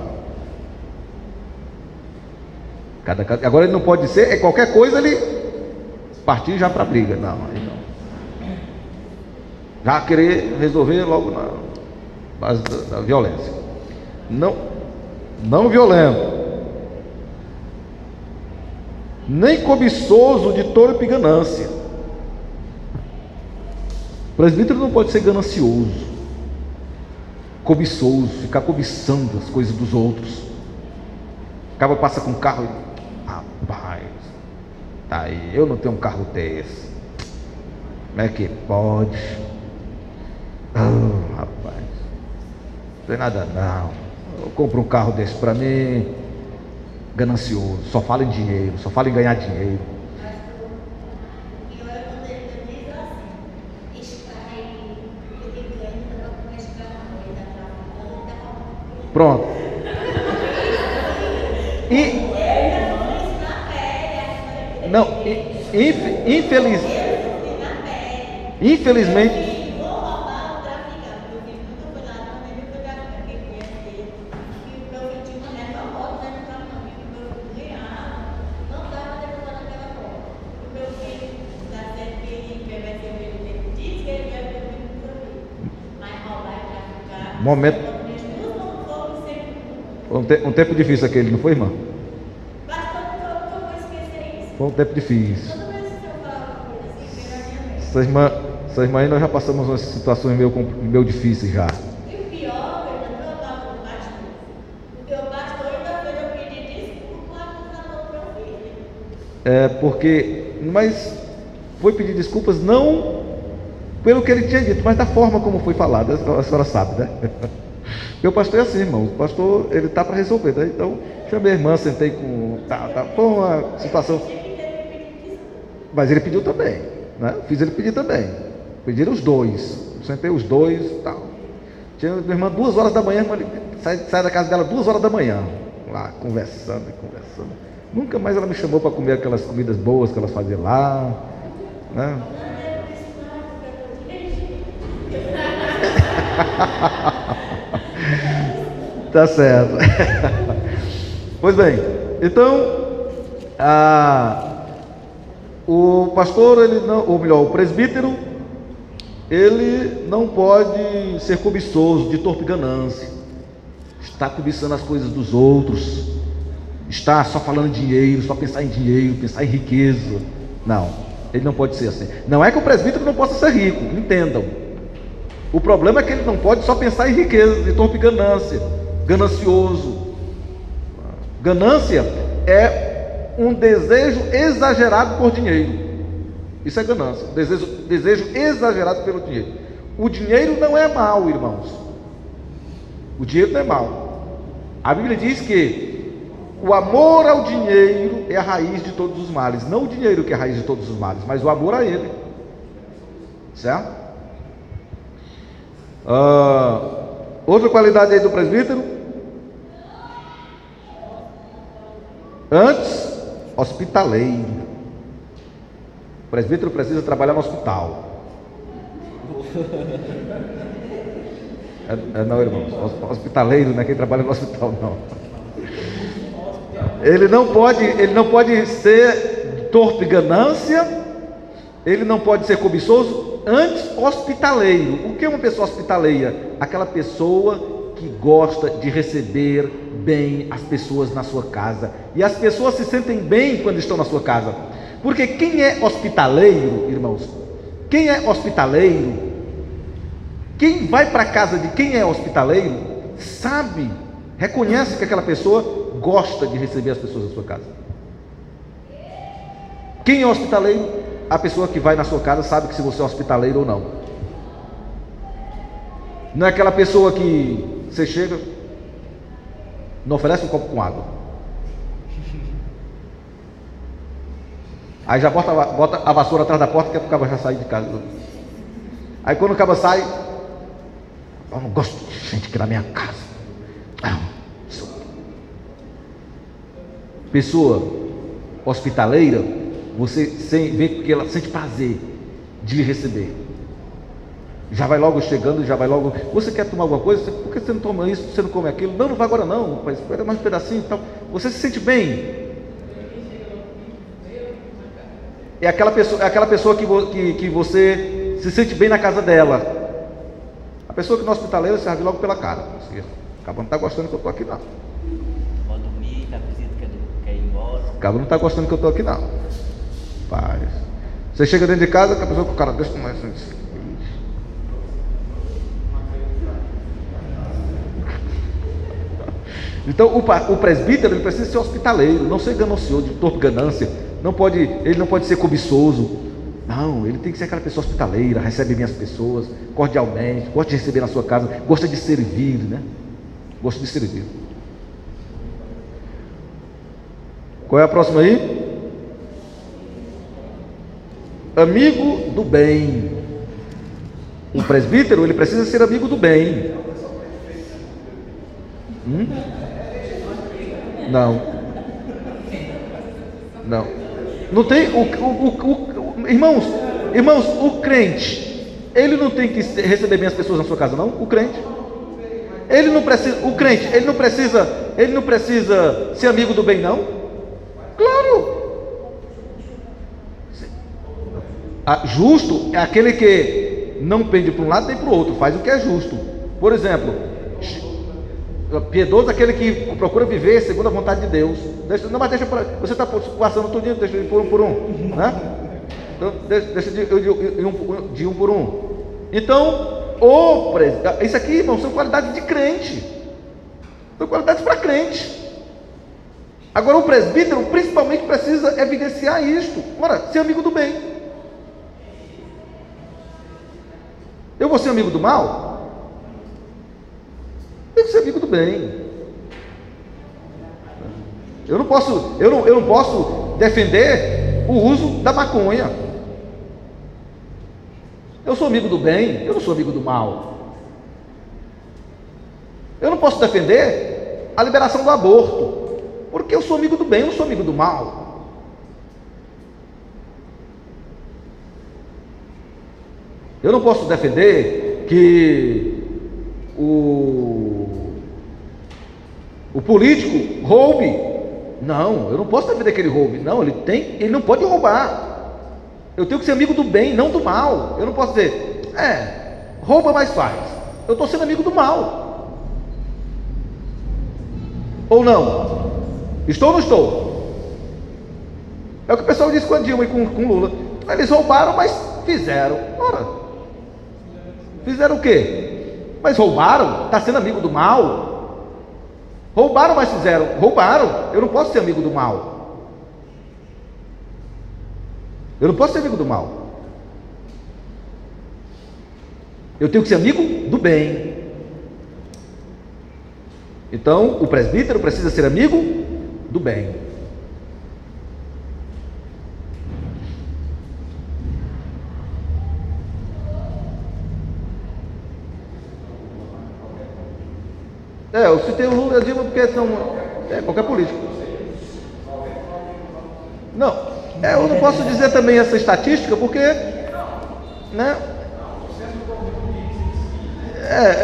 Agora ele não pode ser, qualquer coisa ele partir já para a briga. Não, aí não. Já querer resolver logo na base da violência. Não violento. Nem cobiçoso de torpe ganância. O presbítero não pode ser ganancioso, cobiçoso, ficar cobiçando as coisas dos outros. Acaba, passa com um carro e, rapaz, tá aí, eu não tenho um carro desse. Como é que pode? Rapaz, não tem nada não. Eu compro um carro desse para mim. Ganancioso, só fala em dinheiro, só fala em ganhar dinheiro. Pronto. Infelizmente. Momento. Um tempo difícil aquele, não foi, irmã? Foi um tempo difícil. Essas irmãs aí nós já passamos umas situações meio difíceis já. E o pior, eu ainda trabalho com o pastor. Porque o pastor ainda fez eu pedir desculpa para o meu filho. Mas foi pedir desculpas não pelo que ele tinha dito, mas da forma como foi falado. A senhora sabe, né? Porque o pastor é assim, irmão. O pastor, ele está para resolver, né? Então, chamei a irmã, sentei com... Foi uma situação... Mas ele pediu também, né? Fiz ele pedir também. Pediram os dois. Sentei os dois e tal. Tinha minha irmã 2 horas da manhã, sai da casa dela 2 horas da manhã. Lá, conversando. Nunca mais ela me chamou para comer aquelas comidas boas que elas faziam lá, né? Tá certo. Pois bem, então o pastor, ele não, ou melhor, o presbítero, ele não pode ser cobiçoso, de torpe ganância, está cobiçando as coisas dos outros, está só falando em dinheiro, só pensar em dinheiro, pensar em riqueza. Não, ele não pode ser assim. Não é que o presbítero não possa ser rico, entendam. O problema é que ele não pode só pensar em riqueza, de torpe ganância, ganancioso. Ganância é um desejo exagerado por dinheiro. Isso é ganância, desejo exagerado pelo dinheiro. O dinheiro não é mal, irmãos. O dinheiro não é mal. A Bíblia diz que o amor ao dinheiro é a raiz de todos os males. Não o dinheiro que é a raiz de todos os males, mas o amor a ele. Certo? Outra qualidade aí do presbítero: antes, hospitaleiro. O presbítero precisa trabalhar no hospital. Não, irmãos, hospitaleiro não é quem trabalha no hospital, não. Ele não pode ser torpe ganância, ele não pode ser cobiçoso. Antes, hospitaleiro. O que é uma pessoa hospitaleira? Aquela pessoa que gosta de receber bem as pessoas na sua casa, e as pessoas se sentem bem quando estão na sua casa. Porque quem é hospitaleiro, irmãos, quem é hospitaleiro, quem vai para a casa de quem é hospitaleiro, sabe, reconhece que aquela pessoa gosta de receber as pessoas na sua casa. Quem é hospitaleiro? A pessoa que vai na sua casa sabe que se você é hospitaleiro ou não. Não é aquela pessoa que você chega, não oferece um copo com água, aí já bota a vassoura atrás da porta, que é para o cabo já sair de casa. Aí quando o cabo sai, eu não gosto de gente aqui na minha casa. Pessoa hospitaleira, você vê que ela sente prazer de lhe receber. Já vai logo chegando, já vai logo. Você quer tomar alguma coisa? Por que você não toma isso? Você não come aquilo? Não, não vai agora não. Mas espera mais um pedacinho e tal. Você se sente bem. É aquela pessoa que você se sente bem na casa dela. A pessoa que não é hospitaleira, você já vê logo pela cara. Acaba não está gostando que eu estou aqui não. Pode dormir, está visita, quer ir embora. Acaba não está gostando que eu estou aqui não. Paz. Você chega dentro de casa, que a pessoa com o cara desse tamanho assim. Então o presbítero, ele precisa ser hospitaleiro, não ser ganancioso, de torpe ganância. Ele não pode ser cobiçoso. Não, ele tem que ser aquela pessoa hospitaleira, recebe bem as pessoas, cordialmente, gosta de receber na sua casa, gosta de servir, né? Gosta de servir. Qual é a próxima aí? Amigo do bem. O presbítero, ele precisa ser amigo do bem. Não. Não tem irmãos, o crente, ele não tem que receber bem as pessoas na sua casa, não? O crente, ele não precisa ser amigo do bem, não? Claro. Justo é aquele que não pende para um lado nem para o outro, faz o que é justo. Por exemplo, piedoso é aquele que procura viver segundo a vontade de Deus. Você está passando tudo, deixa de ir por um, né? Então, deixa de um por um. Então, isso aqui, irmão, são qualidades de crente. São qualidades para crente. Agora, o presbítero principalmente precisa evidenciar isto. Ora, ser amigo do bem. Eu vou ser amigo do mal? Tem que ser amigo do bem. Eu não posso defender o uso da maconha. Eu sou amigo do bem, eu não sou amigo do mal. Eu não posso defender a liberação do aborto, porque eu sou amigo do bem, eu não sou amigo do mal. Eu não posso defender que o político roube. Não, eu não posso defender que ele roube. Não, ele não pode roubar. Eu tenho que ser amigo do bem, não do mal. Eu não posso dizer, rouba, mas faz. Eu estou sendo amigo do mal. Ou não? Estou ou não estou? É o que o pessoal disse com a Dilma e com Lula. Eles roubaram, mas fizeram. Ora, fizeram o quê? Mas roubaram? Está sendo amigo do mal? Roubaram, mas fizeram. Roubaram. Eu não posso ser amigo do mal. Eu não posso ser amigo do mal. Eu tenho que ser amigo do bem. Então, o presbítero precisa ser amigo do bem. Eu citei o Lula e a Dilma porque são qualquer político. Não, eu não posso dizer também essa estatística porque, né?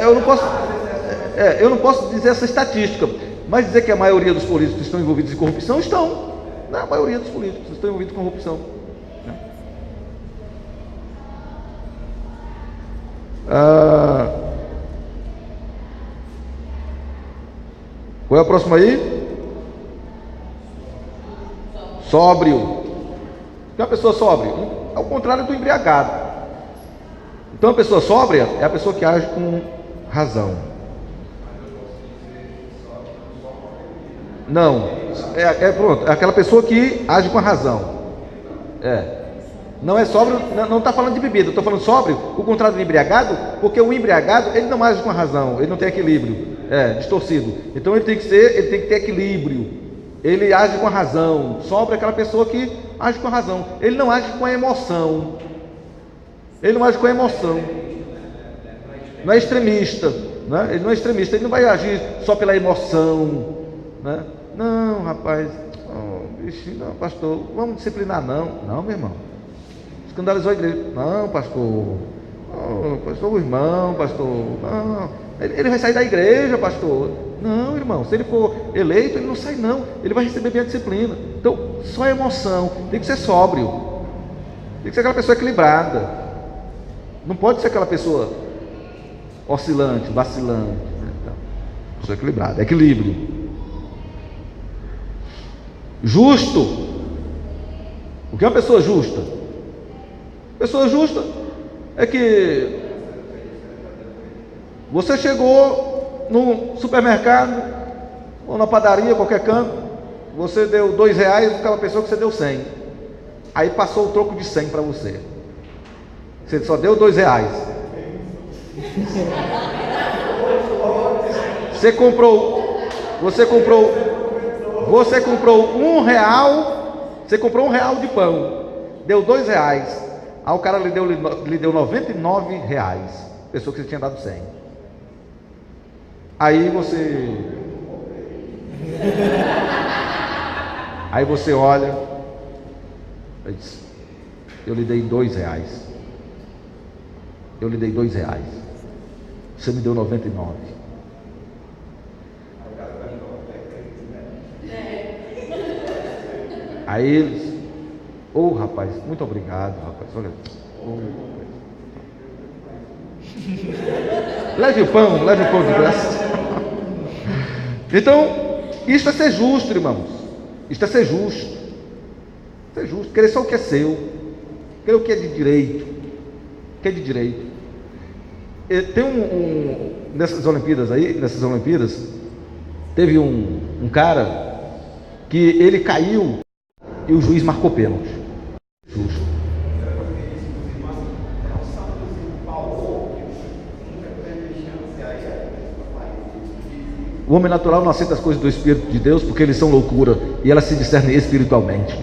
Eu não posso dizer essa estatística, mas dizer que a maioria dos políticos estão envolvidos em corrupção, estão. Não, a maioria dos políticos estão envolvidos em corrupção. Qual é a próxima aí? Sóbrio. O que é uma pessoa sóbria? É o contrário do embriagado. Então a pessoa sóbria é a pessoa que age com razão. Não, pronto, é aquela pessoa que age com a razão. Não é sóbrio, não está falando de bebida, estou falando sóbrio, o contrário do embriagado, porque o embriagado, ele não age com a razão, ele não tem equilíbrio, distorcido. Então ele tem que ter equilíbrio, ele age com a razão. Sóbrio é aquela pessoa que age com a razão, ele não age com a emoção. Ele não age com a emoção. Não é extremista, né? Ele não é extremista, ele não vai agir só pela emoção, né? Não, rapaz, bichinho, não, pastor, vamos disciplinar não, meu irmão. Escandalizou a igreja. Não, pastor. Pastor, o irmão, pastor. Não. Ele vai sair da igreja, pastor. Não, irmão. Se ele for eleito, ele não sai, não. Ele vai receber bem a disciplina. Então, só emoção. Tem que ser sóbrio. Tem que ser aquela pessoa equilibrada. Não pode ser aquela pessoa oscilante, vacilante. Então, pessoa equilibrada. Equilíbrio. Justo. O que é uma pessoa justa? Pessoa justa é que você chegou no supermercado ou na padaria, qualquer canto, você deu R$2 para aquela pessoa que você deu 100. Aí passou o troco de 100 para você. Você só deu R$2. Você comprou R$1. Você comprou R$1 de pão, deu R$2. Aí o cara lhe deu R$99, pessoa que você tinha dado 100. Aí você olha, eu lhe dei R$2. Eu lhe dei R$2. Você me deu 99. Aí eles, rapaz, muito obrigado, rapaz. Olha, leve o pão de graça. Então, isto é ser justo, irmãos. Isto é ser justo. Ser justo, querer só o que é seu, querer o que é de direito. O que é de direito. Tem nessas Olimpíadas, teve um cara que ele caiu e o juiz marcou pênalti. Justo. O homem natural não aceita as coisas do Espírito de Deus porque eles são loucura e elas se discernem espiritualmente.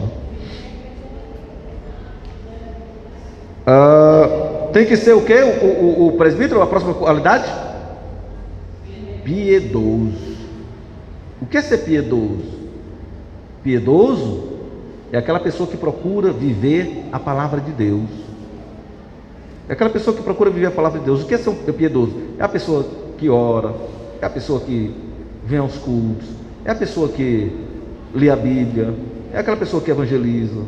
Tem que ser o quê? O presbítero, a próxima qualidade? Piedoso. O que é ser piedoso? Piedoso é aquela pessoa que procura viver a palavra de Deus. É aquela pessoa que procura viver a palavra de Deus. O que é ser piedoso? É a pessoa que ora, é a pessoa que vem aos cultos, é a pessoa que lê a Bíblia, é aquela pessoa que evangeliza.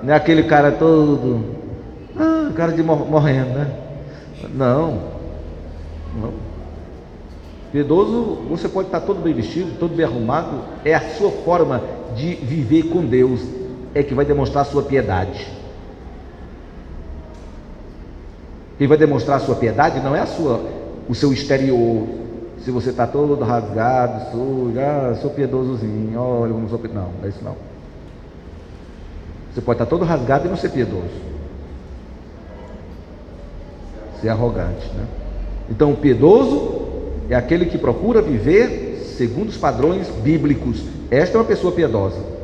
Não é aquele cara todo, cara de morrendo, né? Não. Piedoso, você pode estar todo bem vestido, todo bem arrumado, é a sua forma de viver com Deus, é que vai demonstrar a sua piedade. Quem vai demonstrar a sua piedade não é o seu exterior. Se você está todo rasgado, sujo, sou piedosozinho, olha, eu não sou piedoso. Não é isso não. Você pode estar todo rasgado e não ser piedoso. Ser arrogante, né? Então, o piedoso é aquele que procura viver segundo os padrões bíblicos. Esta é uma pessoa piedosa.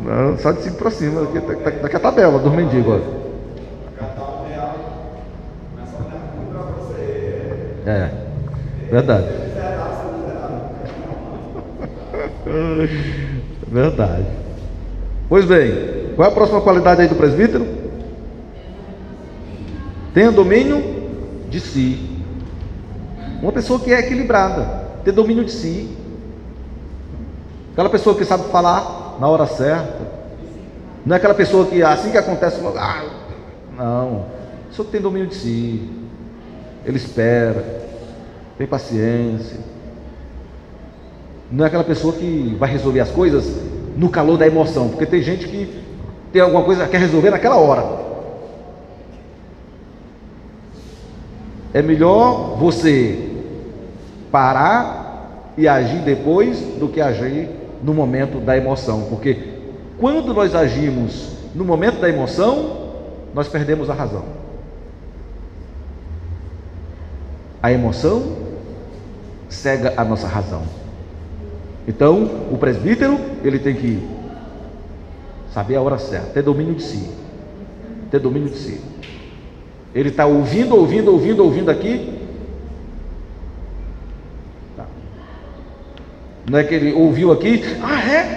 Não, só de 5 para cima, daqui a tabela do mendigo. É, verdade. Verdade. Pois bem, qual é a próxima qualidade aí do presbítero? Tenha domínio de si. Uma pessoa que é equilibrada, ter domínio de si. Aquela pessoa que sabe falar na hora certa. Não é aquela pessoa que assim que acontece, não. Pessoa que tem domínio de si. Ele espera, tem paciência. Não é aquela pessoa que vai resolver as coisas no calor da emoção, porque tem gente que tem alguma coisa que quer resolver naquela hora. É melhor você parar e agir depois do que agir no momento da emoção, porque quando nós agimos no momento da emoção, nós perdemos a razão. A emoção cega a nossa razão. Então, o presbítero, ele tem que saber a hora certa, ter domínio de si. Ter domínio de si. Ele está ouvindo aqui. Tá. Não é que ele ouviu aqui,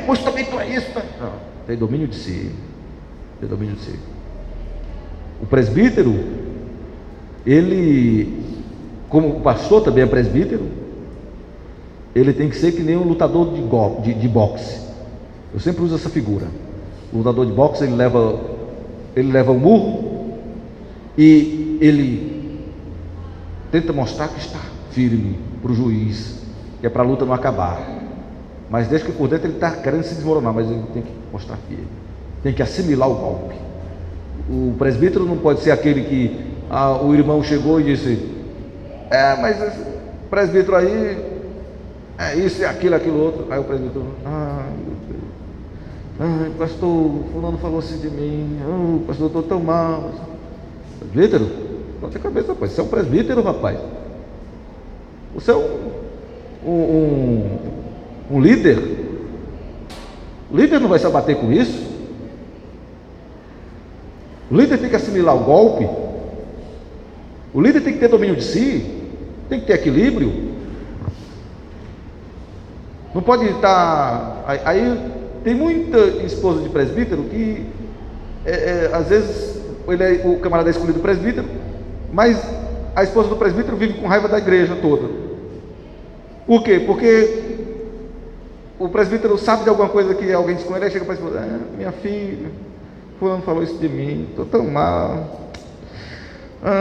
pois também tu é isso. Não, tem domínio de si. Tem domínio de si. O presbítero, ele, como o pastor também é presbítero, ele tem que ser que nem um lutador de boxe. Eu sempre uso essa figura. O lutador de boxe, ele leva um murro e ele tenta mostrar que está firme para o juiz, que é para a luta não acabar. Mas desde que por dentro ele está querendo se desmoronar, mas ele tem que mostrar firme, tem que assimilar o golpe. O presbítero não pode ser aquele que o irmão chegou e disse: mas esse presbítero aí é isso, é aquilo outro. Aí o presbítero: meu Deus, pastor, fulano falou assim de mim, pastor, eu estou tão mal. Presbítero, bota a cabeça, rapaz. Você é um presbítero, rapaz. Você é um líder. O líder não vai se abater com isso. O líder tem que assimilar o golpe. O líder tem que ter domínio de si, tem que ter equilíbrio. Não pode estar. Aí tem muita esposa de presbítero que às vezes o camarada é escolhido presbítero, mas a esposa do presbítero vive com raiva da igreja toda. Por quê? Porque o presbítero sabe de alguma coisa que alguém diz com ele, aí chega para a esposa: minha filha, fulano falou isso de mim, estou tão mal,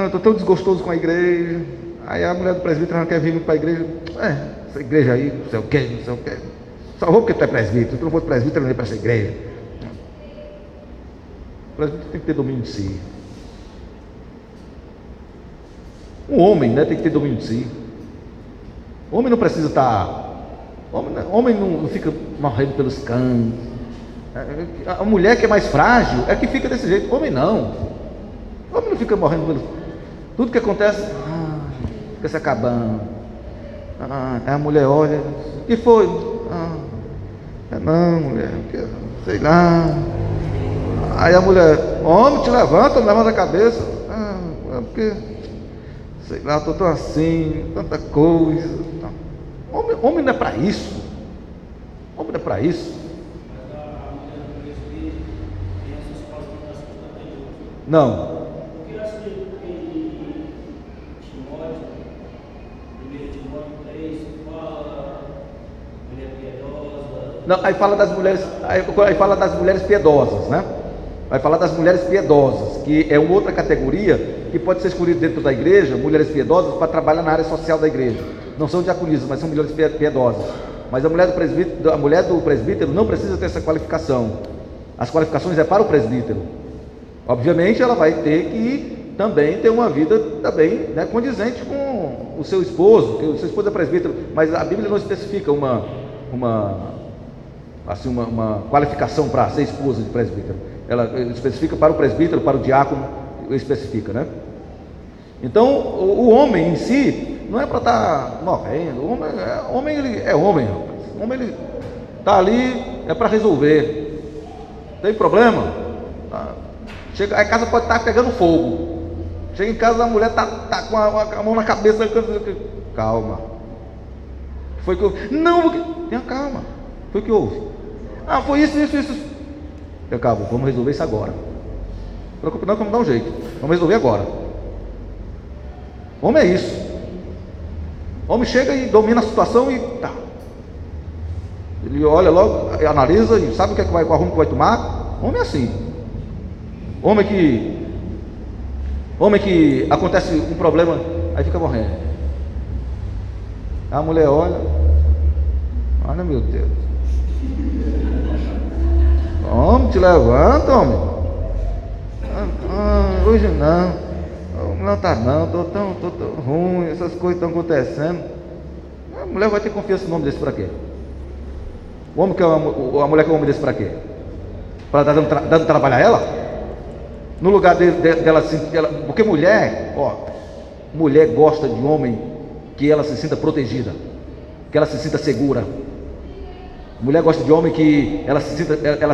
estou tão desgostoso com a igreja. Aí a mulher do presbítero não quer vir para a igreja. Essa igreja aí, não sei o que. Só vou porque tu é presbítero. Se tu não fosse presbítero, não ia para essa igreja. O presbítero tem que ter domínio de si. Um homem, tem que ter domínio de si. O homem não precisa estar. Homem não fica morrendo pelos cantos. A mulher que é mais frágil é que fica desse jeito. Homem não. O homem não fica morrendo pelos. Tudo que acontece, fica se acabando. A mulher olha: o que foi? Não, mulher, sei lá. Aí a mulher: homem, te levanta, levanta a cabeça. Porque, sei lá, estou tão assim, tanta coisa. Homem não é para isso. Homem não é para isso. Não. Não, aí fala das mulheres, aí fala das mulheres piedosas, né? Vai falar das mulheres piedosas, que é uma outra categoria que pode ser escolhida dentro da igreja, mulheres piedosas, para trabalhar na área social da igreja. Não são diaconisas, mas são mulheres piedosas. Mas a mulher do presbítero não precisa ter essa qualificação. As qualificações é para o presbítero. Obviamente ela vai ter que também ter uma vida também, né, condizente com o seu esposo, que o seu esposo é presbítero, mas a Bíblia não especifica uma qualificação para ser esposa de presbítero. Ela especifica para o presbítero, para o diácono, especifica, né? Então, o homem em si não é para estar morrendo. O homem ele é homem, rapaz. O homem ele está ali é para resolver. Tem problema? Chega, a casa pode estar pegando fogo. Chega em casa, a mulher está com a mão na cabeça. Calma. Foi que houve? Não, tenha calma. Foi que houve? Ah, foi isso. Eu acabo, vamos resolver isso agora. Não preocupe não, vamos dar um jeito. Vamos resolver agora. Homem é isso. Homem chega e domina a situação e tá. Ele olha logo, analisa e sabe o que é que vai, qual rumo que vai tomar. Homem é assim. Homem que acontece um problema, aí fica morrendo. A mulher olha, meu Deus. Homem, te levanta, homem. Hoje não. Não tá não, tô tão ruim, essas coisas estão acontecendo. A mulher vai ter confiança no homem desse para quê? A mulher que é um homem desse para quê? Para dar dando trabalho a ela? No lugar dela assim, porque mulher gosta de homem que ela se sinta protegida, que ela se sinta segura. Mulher gosta de homem que ela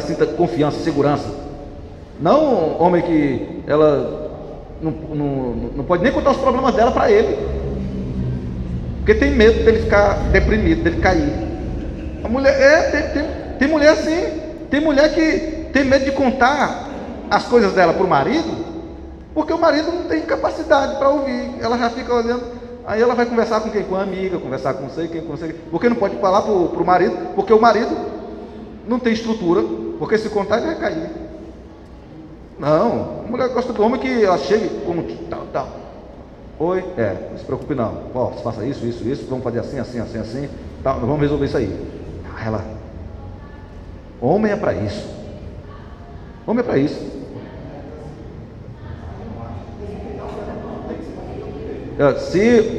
sinta confiança, segurança. Não homem que ela não pode nem contar os problemas dela para ele, porque tem medo dele ficar deprimido, dele cair. A mulher tem mulher assim, tem mulher que tem medo de contar as coisas dela para o marido, porque o marido não tem capacidade para ouvir. Ela já fica olhando, aí ela vai conversar com quem? Com a amiga, conversar com sei quem, porque não pode falar para o marido, porque o marido não tem estrutura, porque se contar ele vai cair. Não, a mulher gosta do homem que ela chegue como tal. Oi, não se preocupe não. Faça isso, vamos fazer assim, tal, vamos resolver isso aí. Homem é para isso. Homem é para isso.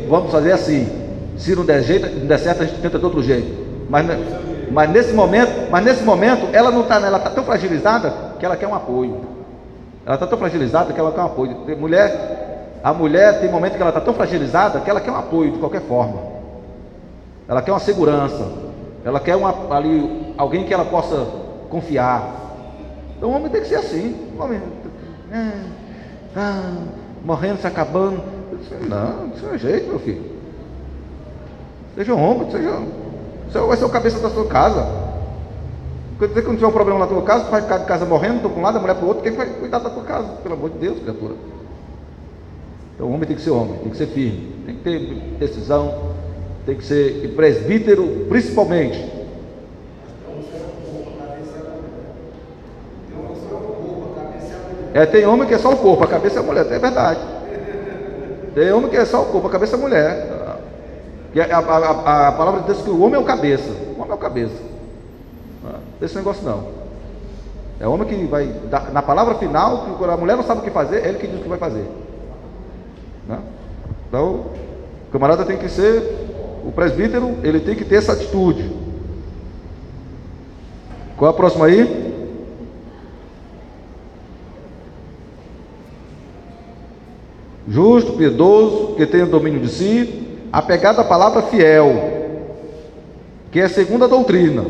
Vamos fazer assim. Se não der certo, a gente tenta de outro jeito. Mas nesse momento, ela não está, ela está tão fragilizada que ela quer um apoio. Ela está tão fragilizada que ela quer um apoio. A mulher tem momento que ela está tão fragilizada que ela quer um apoio de qualquer forma. Ela quer uma segurança. Ela quer alguém que ela possa confiar. Então o homem tem que ser assim. O homem morrendo, se acabando. Não, isso não é jeito, meu filho. Seja um homem, você vai ser o cabeça da sua casa. Quer dizer que não tiver um problema na tua casa, tu vai ficar de casa morrendo, tu para um lado, a mulher para o outro, quem vai cuidar da tua casa? Pelo amor de Deus, criatura. Então o homem tem que ser homem, tem que ser firme, tem que ter decisão, tem que ser, e presbítero principalmente. Tem homem que é só o corpo, a cabeça é a mulher, é verdade. Tem homem que é só o corpo, a cabeça é a mulher. Que a palavra de Deus diz que o homem é o cabeça. O homem é o cabeça. Esse negócio não. É o homem que vai dar, na palavra final, que a mulher não sabe o que fazer, é ele que diz o que vai fazer. Né? Então, o camarada tem que ser, o presbítero, ele tem que ter essa atitude. Qual é a próxima aí? Justo, piedoso, que tenha domínio de si, apegado à palavra fiel, que é segundo a doutrina,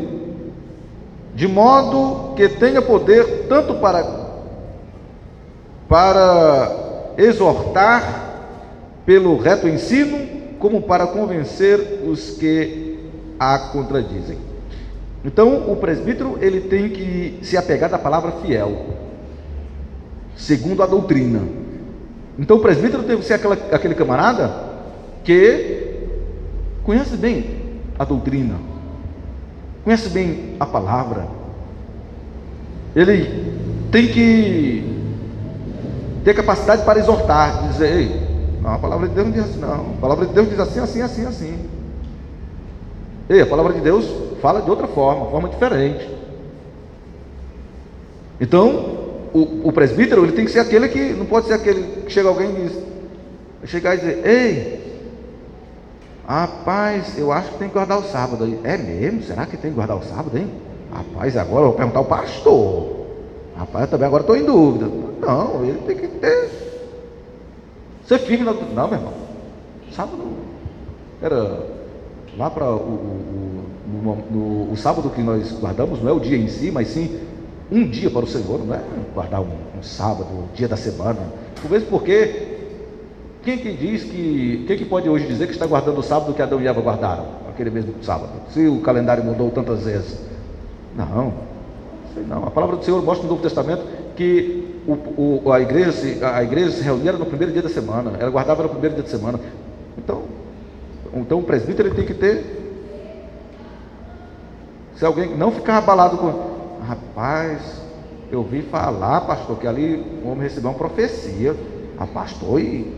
de modo que tenha poder tanto para exortar pelo reto ensino, como para convencer os que a contradizem. Então, o presbítero, ele tem que se apegar à palavra fiel, segundo a doutrina. Então, o presbítero deve ser aquele camarada que conhece bem a doutrina, conhece bem a palavra, ele tem que ter capacidade para exortar, dizer: ei, não, a palavra de Deus não diz assim, não, a palavra de Deus diz assim, assim, assim, assim. Ei, a palavra de Deus fala de outra forma diferente. Então, o presbítero, ele tem que ser aquele que, não pode ser aquele que chega alguém e diz, chegar e dizer: ei, rapaz, eu acho que tem que guardar o sábado aí. É mesmo? Será que tem que guardar o sábado, hein? Rapaz, agora eu vou perguntar ao pastor. Rapaz, eu também agora estou em dúvida. Não, ele tem que ser firme na... Não, meu irmão, sábado era lá para o sábado que nós guardamos, não é o dia em si, mas sim um dia para o Senhor, não é guardar um sábado, o dia da semana. Por vezes, porque quem que pode hoje dizer que está guardando o sábado que Adão e Eva guardaram, aquele mesmo sábado, se o calendário mudou tantas vezes? Não, sei não. A palavra do Senhor mostra no Novo Testamento que a igreja se reunia no primeiro dia da semana, ela guardava no primeiro dia da semana. Então o presbítero, ele tem que ter, se alguém não ficar abalado com: rapaz, eu vi falar, pastor, que ali o homem recebeu uma profecia. Pastor, e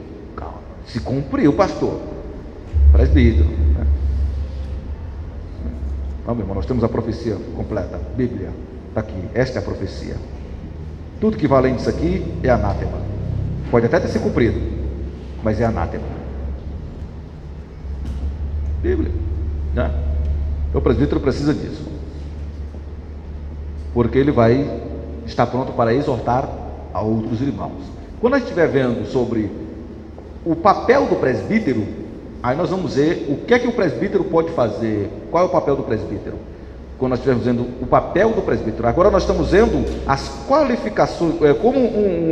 se cumpriu, pastor. Presbítero, né? Não, meu irmão, nós temos a profecia completa, Bíblia está aqui, esta é a profecia. Tudo que vai além disso aqui é anátema. Pode até ter se cumprido, mas é anátema. Bíblia, né? Então o presbítero precisa disso, porque ele vai estar pronto para exortar a outros irmãos. Quando a gente estiver vendo sobre o papel do presbítero, aí nós vamos ver o que é que o presbítero pode fazer, qual é o papel do presbítero. Quando nós estivermos vendo o papel do presbítero, agora nós estamos vendo as qualificações, como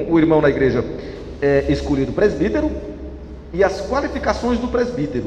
o irmão na igreja é escolhido presbítero, e as qualificações do presbítero.